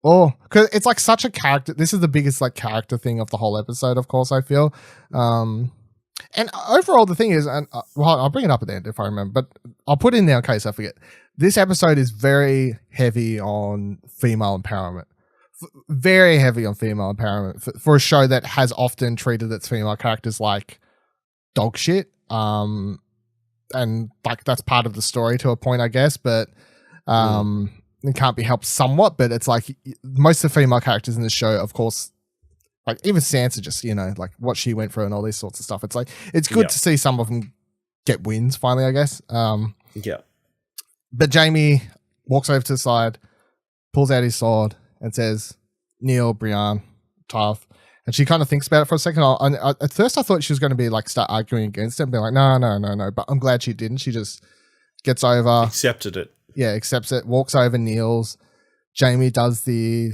Because it's like such a character. This is the biggest like character thing of the whole episode, of course, I feel. And overall, the thing is, and well, I'll bring it up at the end if I remember, but I'll put it in there in case I forget. This episode is very heavy on female empowerment. Very heavy on female empowerment for a show that has often treated its female characters like dog shit. And like that's part of the story to a point, I guess, but it can't be helped somewhat. But it's like most of the female characters in the show, of course, like even Sansa, just like what she went through and all these sorts of stuff. It's like it's good to see some of them get wins finally, I guess. But Jaime walks over to the side, pulls out his sword, and says, "Kneel, Brienne, Tarth." And she kind of thinks about it for a second. At first, I thought she was going to be like start arguing against it and be like, no. But I'm glad she didn't. She just gets over. Accepted it. Yeah, accepts it. Walks over, kneels. Jaime does the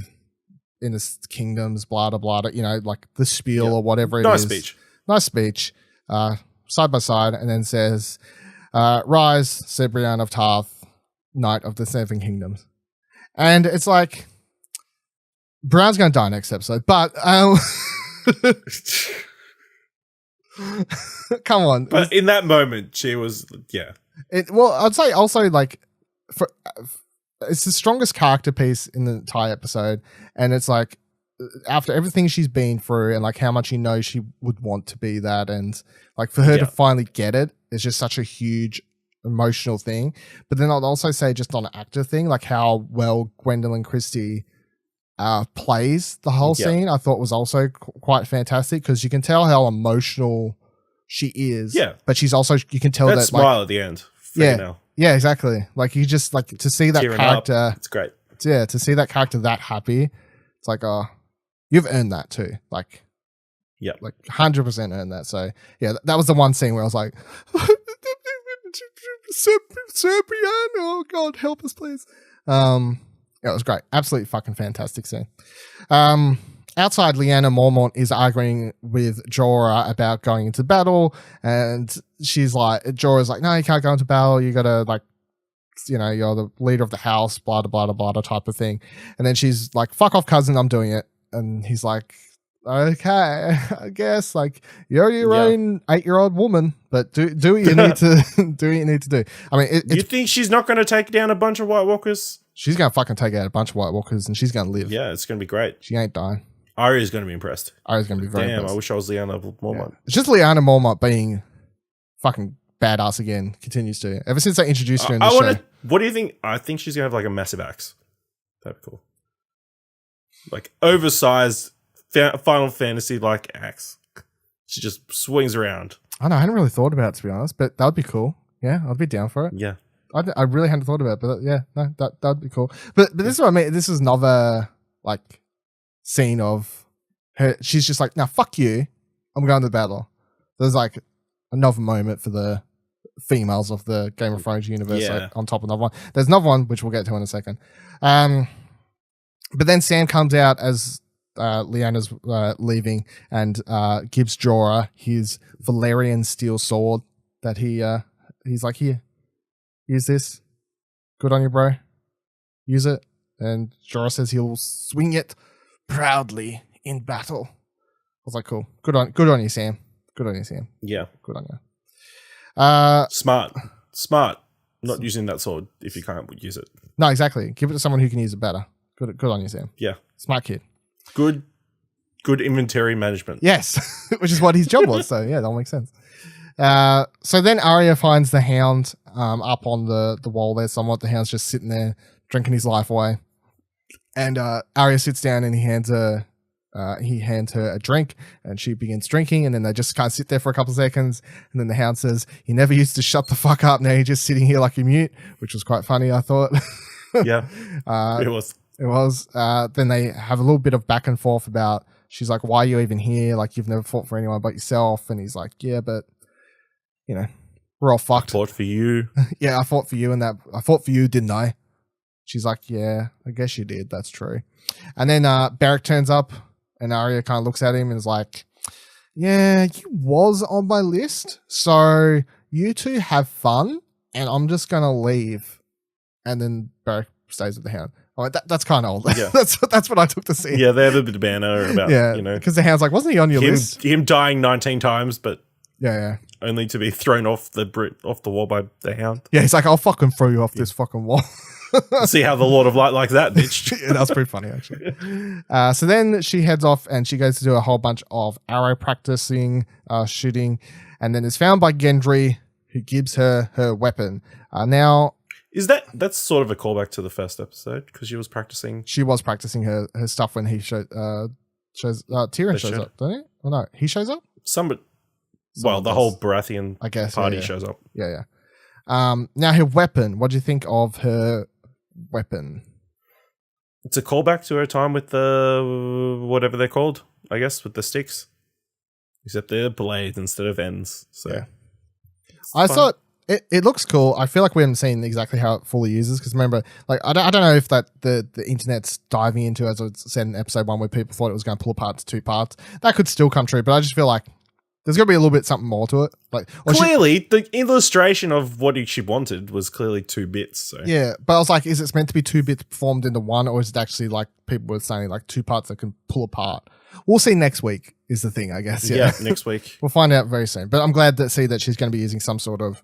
in the kingdoms, blah, blah, blah, like the spiel or whatever it is. Nice speech. Side by side. And then says, rise, Sir Brienne of Tarth, Knight of the Seven Kingdoms. And it's like, Brown's going to die next episode, but come on. But in that moment, she was, Well, I'd say also like, it's the strongest character piece in the entire episode, and it's like after everything she's been through and like how much she would want to be that, and like for her to finally get it is just such a huge emotional thing. But then I'd also say just on an actor thing, like how well Gwendolyn Christie plays the whole scene, I thought was also quite fantastic, because you can tell how emotional she is. Yeah, but she's also, you can tell that smile like, at the end. Yeah, exactly. Like you just like to see that character. Up. It's great. Yeah, to see that character that happy, it's like, you've earned that too. Like, like 100% earned that. So yeah, that was the one scene where I was like, Sir Brienne, oh God, help us, please. Yeah, it was great. Absolutely fucking fantastic scene. Outside, Lyanna Mormont is arguing with Jorah about going into battle, and she's like, Jorah's like, no, you can't go into battle. You gotta like, you're the leader of the house, blah, blah, blah, blah, type of thing. And then she's like, fuck off, cousin, I'm doing it. And he's like, okay, I guess, like, you're your own 8-year-old woman, but do what you need to do what you need to do. I mean, you think she's not going to take down a bunch of White Walkers? She's going to fucking take out a bunch of White Walkers, and she's going to live. Yeah, it's going to be great. She ain't dying. Arya's going to be impressed. Arya's going to be very impressed. I wish I was Lyanna Mormont. Yeah. It's just Lyanna Mormont being fucking badass again. Continues to. Ever since they introduced her in the show. What do you think? I think she's going to have like a massive axe. That'd be cool. Like oversized Final Fantasy like axe. She just swings around. I know. I hadn't really thought about it, to be honest, but that would be cool. Yeah, I'd be down for it. Yeah. I really hadn't thought about it, but yeah, no, that'd be cool. But this is what I mean. This is another like scene of her. She's just like, "Now, fuck you. I'm going to battle." There's like another moment for the females of the Game of Thrones universe like, on top of another one. There's another one which we'll get to in a second. But then Sam comes out as Lyanna's leaving and gives Jorah his Valyrian steel sword that he's like, here. Use this. Good on you, bro. Use it. And Jorah says he'll swing it proudly in battle. I was like, cool. Good on you, Sam. Good on you, Sam. Yeah. Good on you. Smart. Not using that sword if you can't use it. No, exactly. Give it to someone who can use it better. Good on you, Sam. Yeah. Smart kid. Good inventory management. Yes. Which is what his job was. So yeah, that makes sense. So then Arya finds the Hound up on the wall there somewhat. The Hound's just sitting there drinking his life away. And Arya sits down and he hands her he hands her a drink and she begins drinking, and then they just kind of sit there for a couple of seconds, and then the Hound says, "He never used to shut the fuck up, now you're just sitting here like a mute," which was quite funny, I thought. Yeah, it was. It was. Then they have a little bit of back and forth about, she's like, "Why are you even here? Like, you've never fought for anyone but yourself." And he's like, "Yeah, but, you know, we're all fucked." I fought for you. Yeah, I fought for you, and that I fought for you, didn't I? She's like, "Yeah, I guess you did. That's true." And then Beric turns up, and Arya kind of looks at him and is like, "Yeah, you was on my list, so you two have fun, and I'm just gonna leave." And then Beric stays with the Hound. Oh, that's kind of old. Yeah. that's what I took to see. Yeah, they have a bit of banner about, because the Hound's like, "Wasn't he on your list?" Him dying 19 times, but yeah, only to be thrown off the wall by the Hound. Yeah, he's like, "I'll fucking throw you off this fucking wall." See how the Lord of Light likes that, bitch. Yeah, that's pretty funny, actually. So then she heads off and she goes to do a whole bunch of arrow practicing, shooting, and then is found by Gendry, who gives her her weapon. Now, that's sort of a callback to the first episode, because she was practicing. She was practicing her stuff when he Tyrion shows up, don't he? Oh no, he shows up. The whole Baratheon, I guess, party shows up. Yeah. Now her weapon. What do you think of her weapon? It's a callback to her time with the whatever they're called, I guess, with the sticks. Except they're blades instead of ends. So yeah. I thought it looks cool. I feel like we haven't seen exactly how it fully uses, because remember, like I don't know if that the internet's diving into, as I said in episode 1, where people thought it was going to pull apart to 2 parts. That could still come true, but I just feel like there's got to be a little bit something more to it. Like clearly, the illustration of what she wanted was clearly 2 bits. So yeah, but I was like, is it meant to be 2 bits formed into one, or is it actually like people were saying like 2 parts that can pull apart? We'll see next week. Is the thing, I guess. Yeah, next week we'll find out very soon. But I'm glad to see that she's going to be using some sort of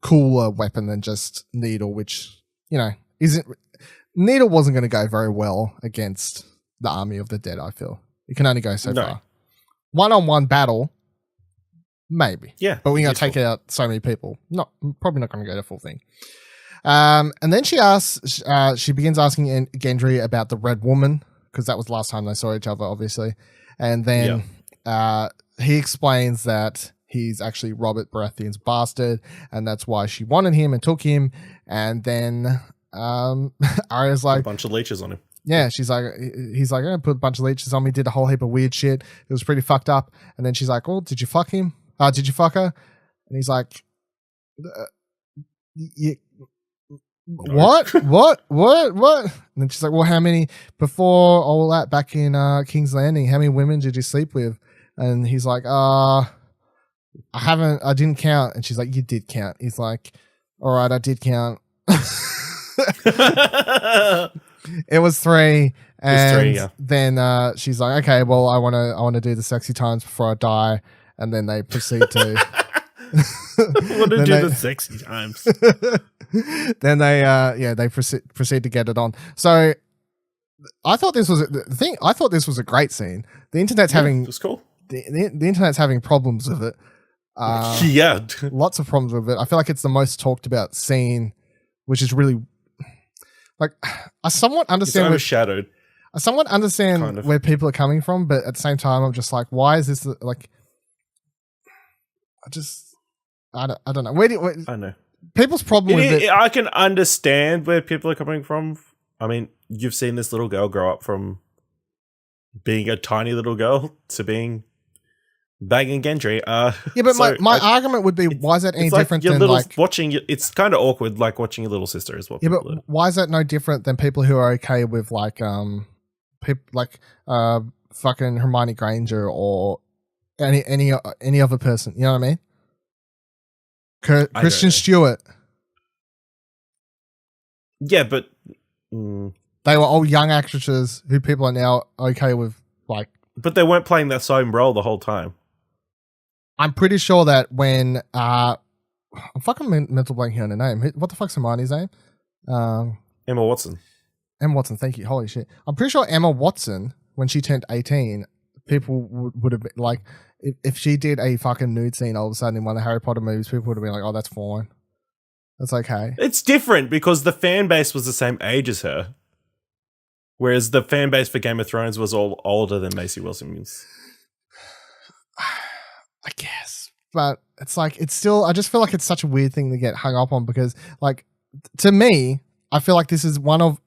cooler weapon than just needle, which needle wasn't going to go very well against the army of the dead. I feel it can only go so far. 1-on-1 battle. Maybe. Yeah. But we're going to take out so many people. Probably not going to go the full thing. And then she begins asking Gendry about the Red Woman, because that was the last time they saw each other, obviously. And then he explains that he's actually Robert Baratheon's bastard, and that's why she wanted him and took him. And then Arya's like... a bunch of leeches on him. Yeah, he's like, I put a bunch of leeches on me, did a whole heap of weird shit. It was pretty fucked up. And then she's like, "Oh, did you fuck him? Did you fuck her?" And he's like, what? And then she's like, "Well, how many, before all that back in King's Landing, how many women did you sleep with?" And he's like, I didn't count." And she's like, "You did count." He's like, "All right, I did count." It was 3. And then she's like, "Okay, well, I want to do the sexy times before I die." And then they proceed to want to do the sexy times. Then they proceed to get it on. So I thought this was a great scene. The internet's having, it's cool. The internet's having problems with it. Yeah, lots of problems with it. I feel like it's the most talked about scene, which is really like, I somewhat understand. It's overshadowed. I somewhat understand where people are coming from, but at the same time, I'm just like, why is this like? I don't know. I know. People's problem with it. I can understand where people are coming from. I mean, you've seen this little girl grow up from being a tiny little girl to being banging Gendry. Yeah, but my argument would be, why is that any different than like watching? It's kind of awkward, like watching your little sister as well. Yeah, but why is that no different than people who are okay with like people like fucking Hermione Granger or any other person? You know what I mean? Kristen Stewart. Yeah, but they were all young actresses who people are now okay with, like. But they weren't playing that same role the whole time. I'm pretty sure that when I'm fucking mental blanking on her name. What the fuck's Hermione's name? Emma Watson. Emma Watson. Thank you. Holy shit! I'm pretty sure Emma Watson, when she turned 18, people would have been like, if she did a fucking nude scene all of a sudden in one of the Harry Potter movies, people would have been like, "Oh, that's fine. That's okay." It's different because the fan base was the same age as her. Whereas the fan base for Game of Thrones was all older than Maisie Williams. I guess. But it's like, it's still, I just feel like it's such a weird thing to get hung up on because, like, to me, I feel like this is one of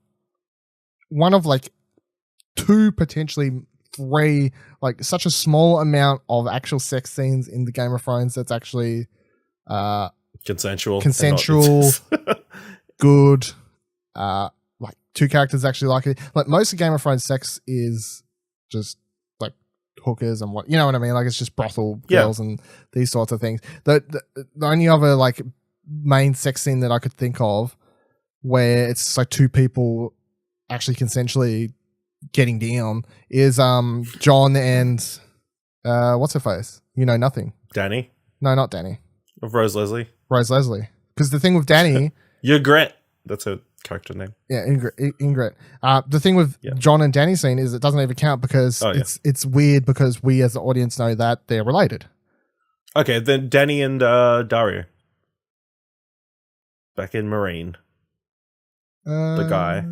like 2, potentially 3, like such a small amount of actual sex scenes in the Game of Thrones that's actually consensual, good. Like 2 characters actually like it. Like most of Game of Thrones sex is just like hookers and what, you know what I mean? Like it's just brothel girls and these sorts of things. The only other like main sex scene that I could think of where it's like 2 people actually consensually getting down is John and what's her face? You know nothing. Dany? No, not Dany. Of Rose Leslie. Because the thing with Dany, Ygritte. That's her character name. Yeah, Ingrid. The thing with John and Dany scene is it doesn't even count because it's weird because we as the audience know that they're related. Okay, then Dany and Dario. Back in Marine. The guy.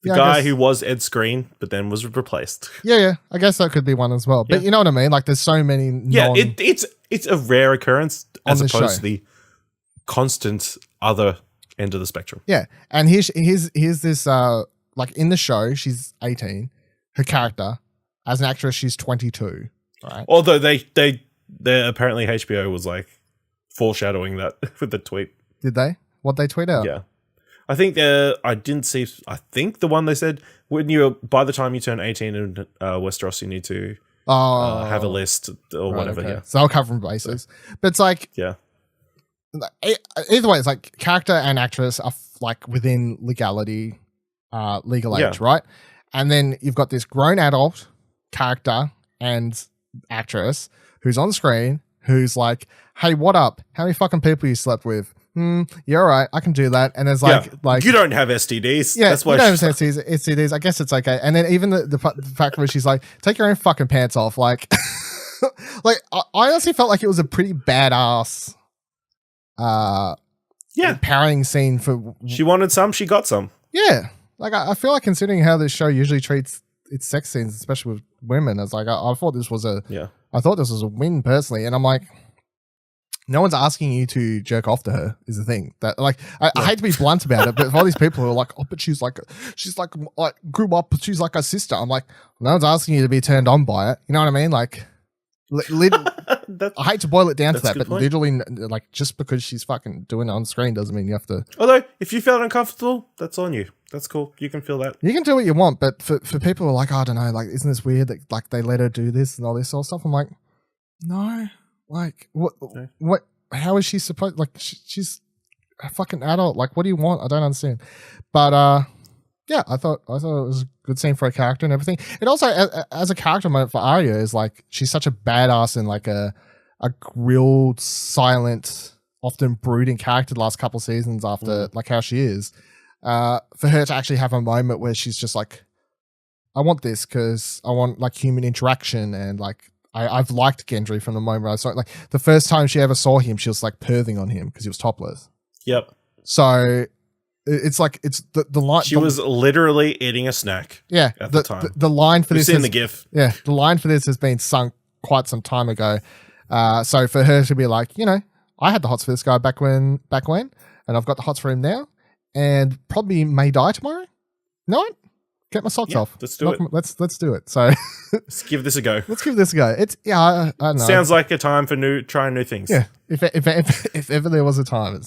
The guy who was Ed Skrein, but then was replaced. Yeah. I guess that could be one as well. But you know what I mean? Like there's so many it's a rare occurrence as opposed to the constant other end of the spectrum. Yeah. And here's this like in the show, she's 18. Her character, as an actress, she's 22. Right. Although they apparently HBO was like foreshadowing that with the tweet. Did they? What'd they tweet out? Yeah. I think I didn't see. I think the one they said by the time you turn 18 in Westeros, you need to have a list or whatever. Okay. Yeah, so I'll cover bases. But it's like either way, it's like character and actress are like within legal age, right? And then you've got this grown adult character and actress who's on screen who's like, "Hey, what up? How many fucking people you slept with?" You're all right. I can do that. And there's like you don't have STDs. Yeah, that's why you don't have STDs. I guess it's okay. And then even the fact where she's like, take your own fucking pants off. Like, like I honestly felt like it was a pretty badass, empowering scene for. She wanted some. She got some. Yeah, like I feel like considering how this show usually treats its sex scenes, especially with women, it's like I thought this was a win personally, and I'm like. No one's asking you to jerk off to her is the thing that like I hate to be blunt about it, but for all these people who are like, oh, but she's like grew up, but she's like a sister. I'm like, no one's asking you to be turned on by it. You know what I mean? Like, I hate to boil it down to that, but literally, like, just because she's fucking doing it on screen doesn't mean you have to. Although, if you felt uncomfortable, that's on you. That's cool. You can feel that. You can do what you want, but for people who are like, oh, I don't know, like, isn't this weird that like they let her do this and all this sort of stuff? I'm like, no. Like, what, how is she supposed, like, she's a fucking adult. Like, what do you want? I don't understand. But, yeah, I thought it was a good scene for a character and everything. It also, as a character moment for Arya, is like, she's such a badass and like a grilled, silent, often brooding character the last couple of seasons after, like, how she is. For her to actually have a moment where she's just like, I want this because I want, like, human interaction and, like, I've liked Gendry from the moment I saw it. Like the first time she ever saw him, she was like perving on him because he was topless. Yep. So it's like it's the line. She was literally eating a snack. Yeah. At the time. The line for this. We've seen the GIF. Yeah. The line for this has been sunk quite some time ago. So for her to be like, you know, I had the hots for this guy back when, and I've got the hots for him now, and probably may die tomorrow. No. Get my socks off. Let's do it. Let's do it. So let's give this a go. Let's give this a go. It's I don't know. Sounds like a time for trying new things. Yeah. If ever there was a time,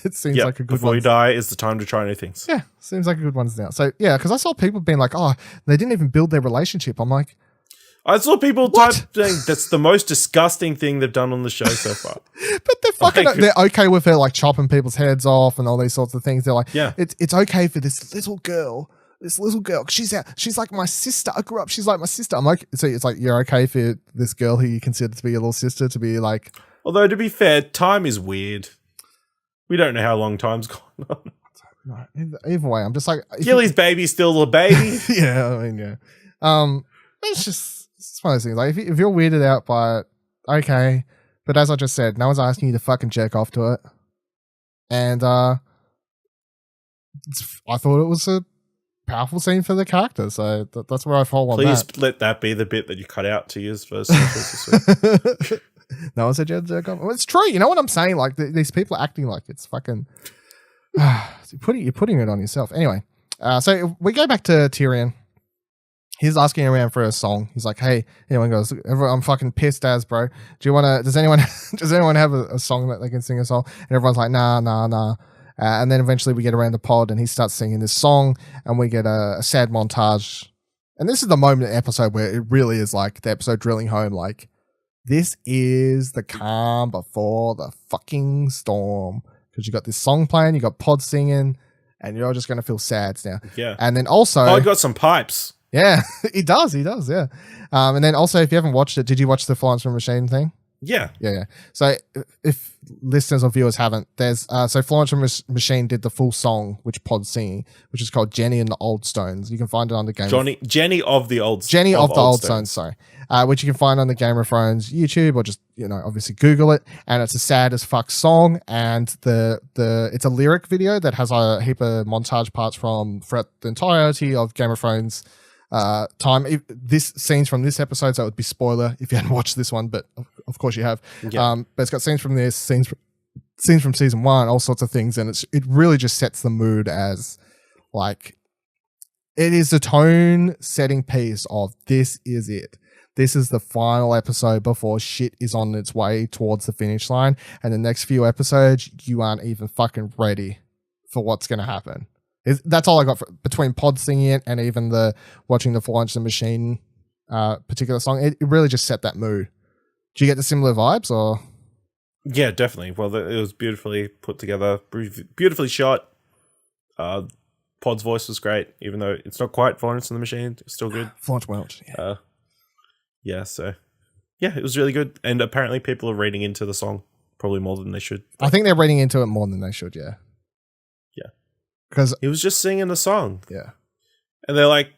it seems like a good before you die is the time to try new things. Yeah, seems like a good one now. So yeah, because I saw people being like, oh, they didn't even build their relationship. I'm like, I saw people type saying that's the most disgusting thing they've done on the show so far. But they're fucking they're okay with her like chopping people's heads off and all these sorts of things. They're like, yeah, it's okay for this little girl. She's like my sister. I grew up. She's like my sister. I'm like, so it's like you're okay for this girl who you consider to be your little sister to be like. Although to be fair, time is weird. We don't know how long time's gone on. No, either way, I'm just like Gilly's baby's still a baby. Yeah, I mean, yeah. It's one of those things. Like if you're weirded out by it, okay. But as I just said, no one's asking you to fucking jerk off to it. And I thought it was a powerful scene for the character. So that's where I fall on that. Please let that be the bit that you cut out to use for socials this week. No one said you had to well, it's true. You know what I'm saying? Like these people are acting like it's fucking. You're putting it on yourself. Anyway, so we go back to Tyrion. He's asking around for a song. He's like, "Hey, anyone goes? I'm fucking pissed as bro. Do you want to? Does anyone have a song that they can sing a song?" And everyone's like, "Nah." And then eventually we get around the pod and he starts singing this song, and we get a sad montage. And this is the moment in the episode where it really is like the episode drilling home, like this is the calm before the fucking storm, because you got this song playing, you got pod singing, and you're just gonna feel sad now. Yeah. And then also, I got some pipes. Yeah, he does. Yeah. And then also, if you haven't watched it, did you watch the Florence and the Machine thing? Yeah. So if listeners or viewers haven't, there's so Florence and the Machine did the full song, which Pod's singing, which is called Jenny and the Old Stones. You can find it on the Game Jenny of the Old Stones, sorry. Which you can find on the Game of Thrones YouTube, or just, obviously Google it. And it's a sad as fuck song, and it's a lyric video that has a heap of montage parts throughout the entirety of Game of Thrones time. This scenes from this episode, so it would be spoiler if you hadn't watched this one, but of course you have. But it's got scenes from this, scenes from season 1, all sorts of things, and it really just sets the mood as like it is the tone setting piece of this is it. This is the final episode before shit is on its way towards the finish line, and the next few episodes you aren't even fucking ready for what's going to happen. That's all I got between Pod singing it and even watching the Florence and the Machine particular song. It really just set that mood. Do you get the similar vibes, or? Yeah, definitely. Well, it was beautifully put together, beautifully shot. Pod's voice was great, even though it's not quite Florence and the Machine. It's still good. Florence Welch. Yeah. So it was really good. And apparently people are reading into the song probably more than they should. I think they're reading into it more than they should, yeah. Because he was just singing the song. Yeah. And they're like,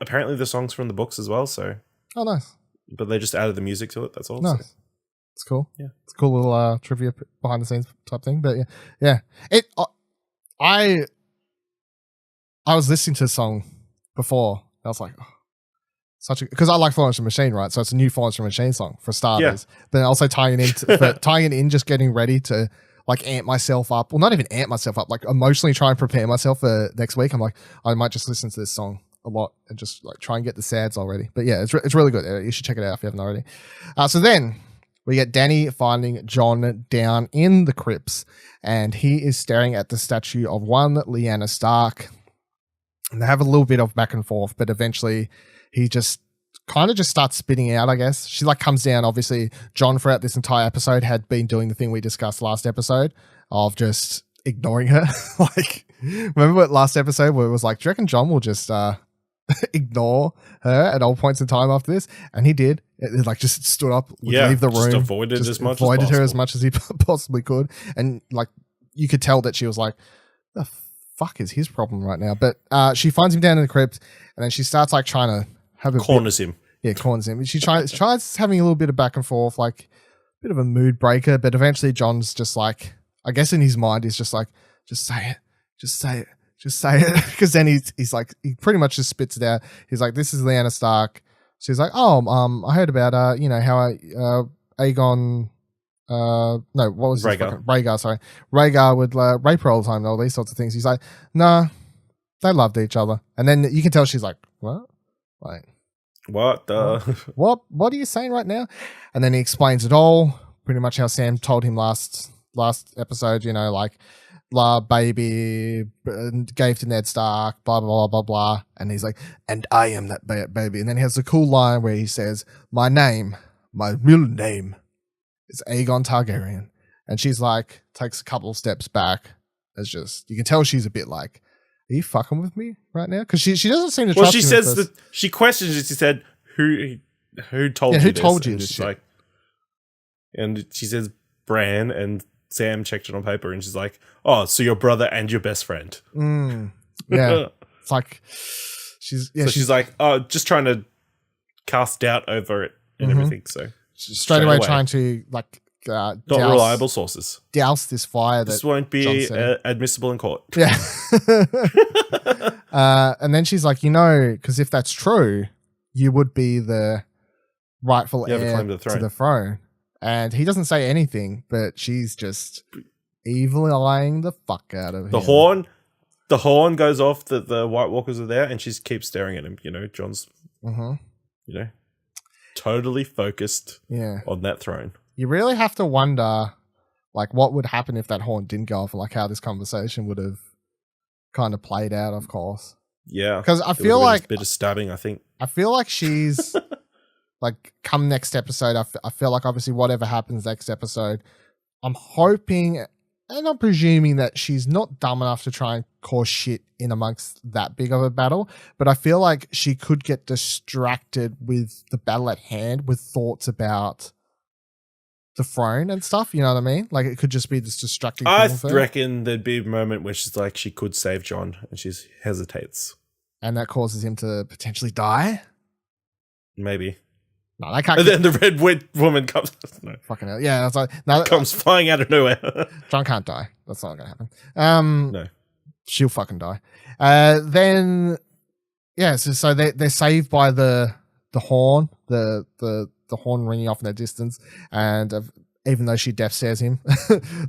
apparently the song's from the books as well, so. Oh, nice. But they just added the music to it, that's all. Nice. So. It's cool. Yeah. It's a cool little trivia behind the scenes type thing, but yeah. I was listening to the song before, and I was like, because I like Florence and the Machine, right? So it's a new Florence and the Machine song for starters. Yeah. But then also tying it in, just getting ready to like amp myself up. Well, not even amp myself up, like emotionally try and prepare myself for next week. I'm like, I might just listen to this song a lot and just like try and get the sads already. But yeah, it's really good. You should check it out if you haven't already. So then we get Dany finding Jon down in the crypts, and he is staring at the statue of one Lyanna Stark. And they have a little bit of back and forth, but eventually he just kind of just starts spitting out, I guess. She like comes down. Obviously, Jon throughout this entire episode had been doing the thing we discussed last episode of just ignoring her. Like, remember what last episode where it was like, do you reckon Jon will just ignore her at all points in time after this? And he did. It like just stood up, would leave the room, just avoided her as much as he possibly could. And like you could tell that she was like, the fuck is his problem right now? But she finds him down in the crypt, and then she starts like trying to corners him. Yeah, corners him. She tries having a little bit of back and forth, like a bit of a mood breaker, but eventually Jon's just like, I guess in his mind he's just like, just say it. Because then he's like, he pretty much just spits it out. He's like, this is Lyanna Stark. She's like, I heard about how Aegon what was his Rhaegar, sorry. Rhaegar would rape her all the time and all these sorts of things. He's like, nah, they loved each other. And then you can tell she's like, what? Like, what the? What are you saying right now? And then he explains it all, pretty much how Sam told him last episode, like, baby gave to Ned Stark, blah, blah, blah, blah, blah. And he's like, and I am that baby. And then he has a cool line where he says, my real name is Aegon Targaryen. And she's like, takes a couple of steps back. It's just, you can tell she's a bit like, are you fucking with me right now? Because she doesn't seem to trust she says that she questions it. She said, who told you this? Who told you this? Like, and she says, Bran, and Sam checked it on paper, and she's like, oh, so your brother and your best friend. Yeah. It's like, she's like, oh, just trying to cast doubt over it and everything. So straight away trying to like not reliable sources. Douse this fire. This won't be admissible in court. Yeah. And then she's like, because if that's true, you would be the rightful heir to the throne. And he doesn't say anything, but she's just evilly eyeing the fuck out of him. The horn goes off that the White Walkers are there, and she keeps staring at him. Jon's, totally focused on that throne. You really have to wonder, what would happen if that horn didn't go off, and how this conversation would have kind of played out, of course. Yeah. Because I feel like a bit of stabbing, I think. I feel like she's come next episode, I feel like obviously whatever happens next episode, I'm hoping and I'm presuming that she's not dumb enough to try and cause shit in amongst that big of a battle, but I feel like she could get distracted with the battle at hand with thoughts about the throne and stuff, you know what I mean? It could just be this distracting I reckon there'd be a moment where she's like, she could save Jon, and she hesitates. And that causes him to potentially die? Maybe. No, they can't. And then the red woman comes. No. Fucking hell. Yeah, that's comes flying out of nowhere. Jon can't die. That's not going to happen. No. She'll fucking die. Then, yeah, so they're saved by the horn, the horn ringing off in the distance, and even though she death stares him,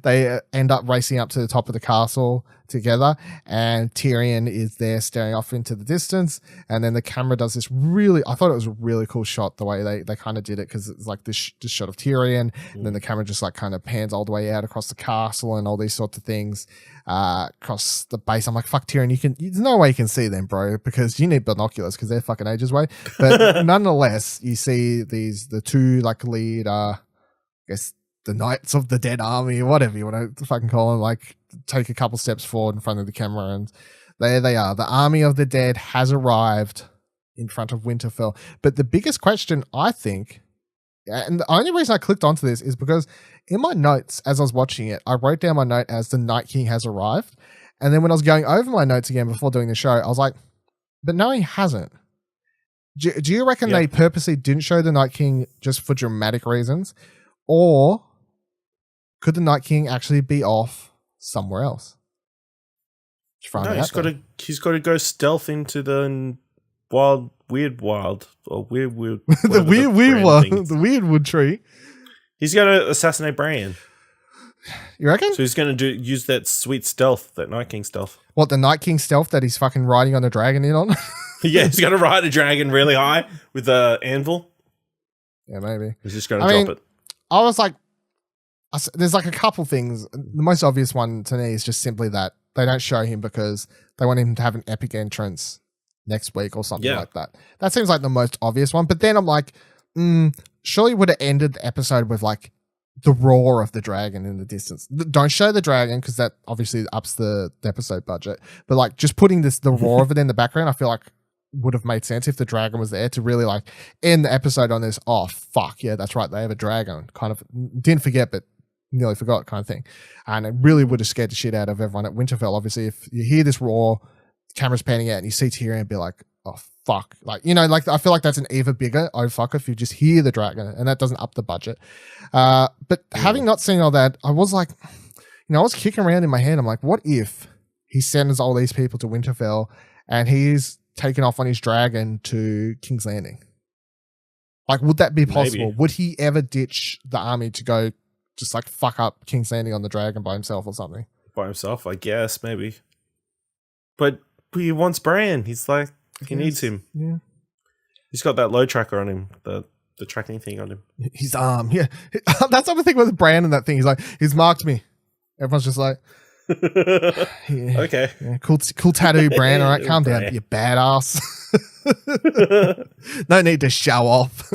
they end up racing up to the top of the castle together, and Tyrion is there staring off into the distance, and then the camera does this I thought it was a really cool shot the way they kind of did it, because it's this shot of Tyrion, and then the camera just kind of pans all the way out across the castle and all these sorts of things across the base. I'm like, fuck Tyrion, there's no way you can see them, bro, because you need binoculars because they're fucking ages away. But nonetheless, you see the two lead, I guess, the Knights of the Dead Army, or whatever you want to fucking call them, take a couple steps forward in front of the camera, and there they are. The army of the dead has arrived in front of Winterfell. But the biggest question, I think, and the only reason I clicked onto this is because in my notes as I was watching it, I wrote down my note as the Night King has arrived. And then when I was going over my notes again before doing the show, I was like, but no, he hasn't. Do you reckon they purposely didn't show the Night King just for dramatic reasons? Or could the Night King actually be off somewhere else? No, he's got to go stealth into the weird wild. The weird wood tree. He's going to assassinate Brienne. You reckon? So he's going to use that sweet stealth, that Night King stealth. What, the Night King stealth that he's fucking riding on a dragon in on? Yeah, he's going to ride a dragon really high with an anvil. Yeah, maybe. He's just going to drop it. I was like, there's a couple things. The most obvious one to me is just simply that they don't show him because they want him to have an epic entrance next week or something like that. That seems like the most obvious one. But then I'm like, surely would have ended the episode with the roar of the dragon in the distance. Don't show the dragon because that obviously ups the episode budget. But just putting the roar of it in the background, I feel like would have made sense if the dragon was there to really end the episode on this. Oh fuck yeah, that's right, they have a dragon. Kind of didn't forget, but nearly forgot kind of thing. And it really would have scared the shit out of everyone at Winterfell. Obviously, if you hear this roar, camera's panning out, and you see Tyrion and be like, oh fuck. I feel like that's an even bigger oh fuck if you just hear the dragon, and that doesn't up the budget. But having not seen all that, I was I was kicking around in my head. I'm like, what if he sends all these people to Winterfell and he's taken off on his dragon to King's Landing? Would that be possible? Maybe. Would he ever ditch the army to go just fuck up King's Landing on the dragon by himself or something? By himself, I guess, maybe. But he wants Bran. He's he needs him. Yeah. He's got that low tracker on him, the tracking thing on him. His arm, yeah. That's what I think with Bran and that thing. He's marked me. Everyone's just okay. Yeah, cool tattoo, Bran. All right, calm down, you badass. No need to show off.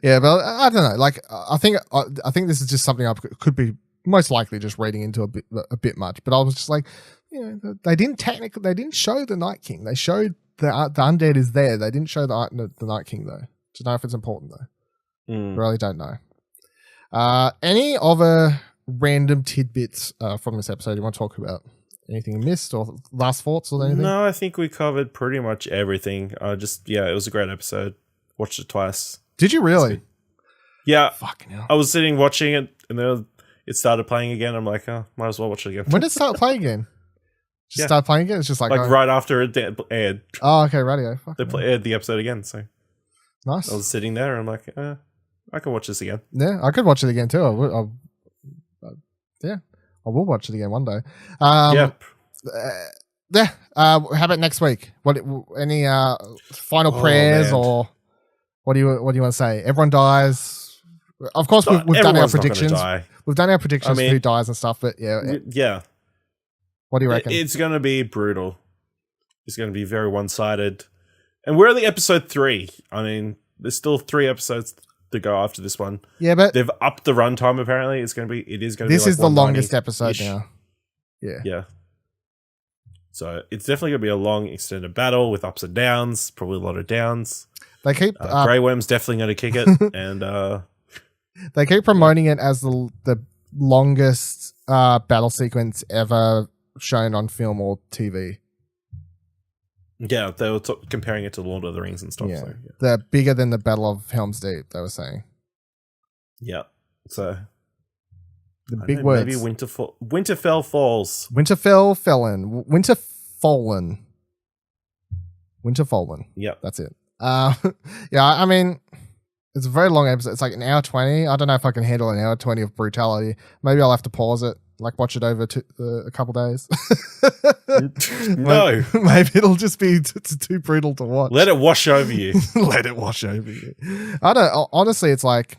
Yeah, but I don't know. I think this is just something I could be most likely just reading into a bit much. But I was just they didn't show the Night King. They showed the undead is there. They didn't show the Night King though. Do you know if it's important though? Really don't know. Any other random tidbits from this episode you want to talk about? Anything missed or last thoughts or anything? No, I think we covered pretty much everything. It was a great episode. Watched it twice. Did you really? Yeah. Fucking hell. I was sitting watching it, and then it started playing again. I'm like, oh, might as well watch it again. When did it start playing again? Just start playing again? It's just like right after it aired. Oh, okay, radio. Aired the episode again, so nice. I was sitting there, and I'm like, I can watch this again. Yeah, I could watch it again too. I will watch it again one day. Yep. How about next week? Any final prayers, or what do you want to say? Everyone dies. Of course, we've done our predictions. We've done our predictions for who dies and stuff, but yeah. What do you reckon? It's going to be brutal. It's going to be very one-sided, and we're only episode 3. I mean, there's still 3 episodes to go after this one. Yeah, but they've upped the runtime. Apparently, it is going to be. This is the longest episode now. Yeah. So it's definitely going to be a long, extended battle with ups and downs. Probably a lot of downs. They keep Grey Worm's definitely going to kick it, and they keep promoting it as the longest battle sequence ever shown on film or TV. Yeah, they were comparing it to Lord of the Rings and stuff. Yeah. So, yeah. They're bigger than the Battle of Helm's Deep, they were saying. Yeah. So the big words. Maybe Winterfell falls. Winterfallen. Yep. That's it. Yeah, I mean, it's a very long episode. It's like an hour 20. I don't know if I can handle an hour 20 of brutality. Maybe I'll have to pause it, like watch it over a couple days. No. Maybe it'll just be too brutal to watch. Let it wash over you. Let it wash over you. I don't, honestly, it's like,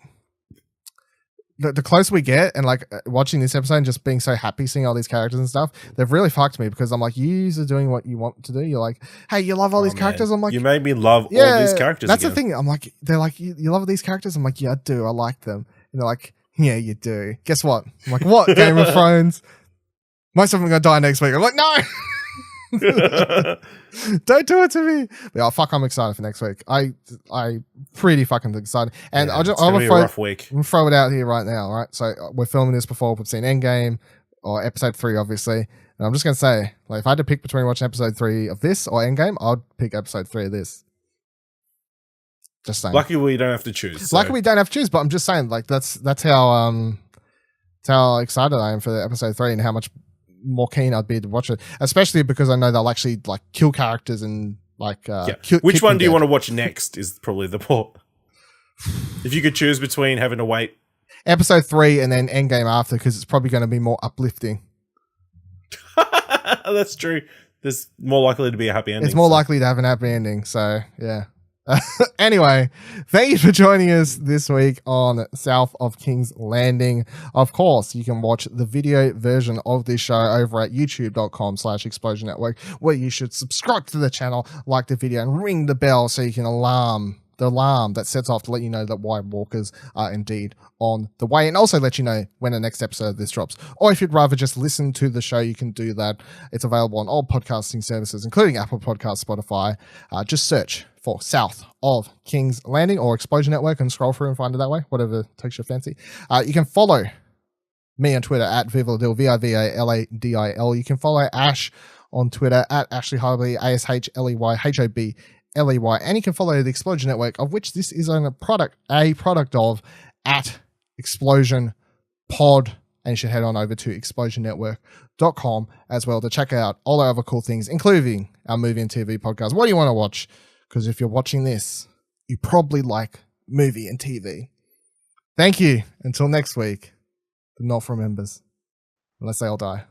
the closer we get, and like watching this episode and just being so happy seeing all these characters and stuff, they've really fucked me, because I'm like, you are doing what you want to do. You're like, hey, you love all these characters. I'm like, you made me love all these characters. That's the thing. I'm like, they're like, you love these characters. I'm like, yeah, I do. I like them. And they're like, yeah, you do. Guess what? I'm like, what? Game of Thrones. Most of them are gonna die next week. I'm like, no. Don't do it to me. But I'm excited for next week. I pretty fucking excited. And I'm gonna throw it out here right now, right? So we're filming this before we've seen Endgame or episode 3, obviously. And I'm just gonna say, like, if I had to pick between watching episode 3 of this or Endgame, I'd pick episode 3 of this. Just saying. Lucky we don't have to choose. Lucky we don't have to choose, but I'm just saying, like, that's how excited I am for episode 3 and how much more keen I'd be to watch it, especially because I know they'll actually like kill characters and like which one do you want to watch next is probably the point. If you could choose between having to wait episode 3 and then Endgame after, because it's probably going to be more uplifting. That's true. There's more likely to be a happy ending. It's more likely to have an happy ending, so yeah. Anyway, thank you for joining us this week on South of King's Landing. Of course, you can watch the video version of this show over at youtube.com/Explosion Network, where you should subscribe to the channel, like the video, and ring the bell so you can the alarm that sets off to let you know that White Walkers are indeed on the way, and also let you know when the next episode of this drops. Or if you'd rather just listen to the show, you can do that. It's available on all podcasting services, including Apple Podcasts, Spotify. Just search for South of King's Landing or Explosion Network and scroll through and find it that way, whatever takes your fancy. You can follow me on Twitter at Vivaladil, Vivaladil. You can follow Ash on Twitter at Ashley Hobley, ASHLEYHOBLEY. And you can follow the Explosion Network, of which this is a product of, at Explosion Pod. And you should head on over to explosionnetwork.com as well to check out all our other cool things, including our movie and TV podcast. What do you want to watch? Because if you're watching this, you probably like movie and TV. Thank you. Until next week, the North remembers. Unless they all die.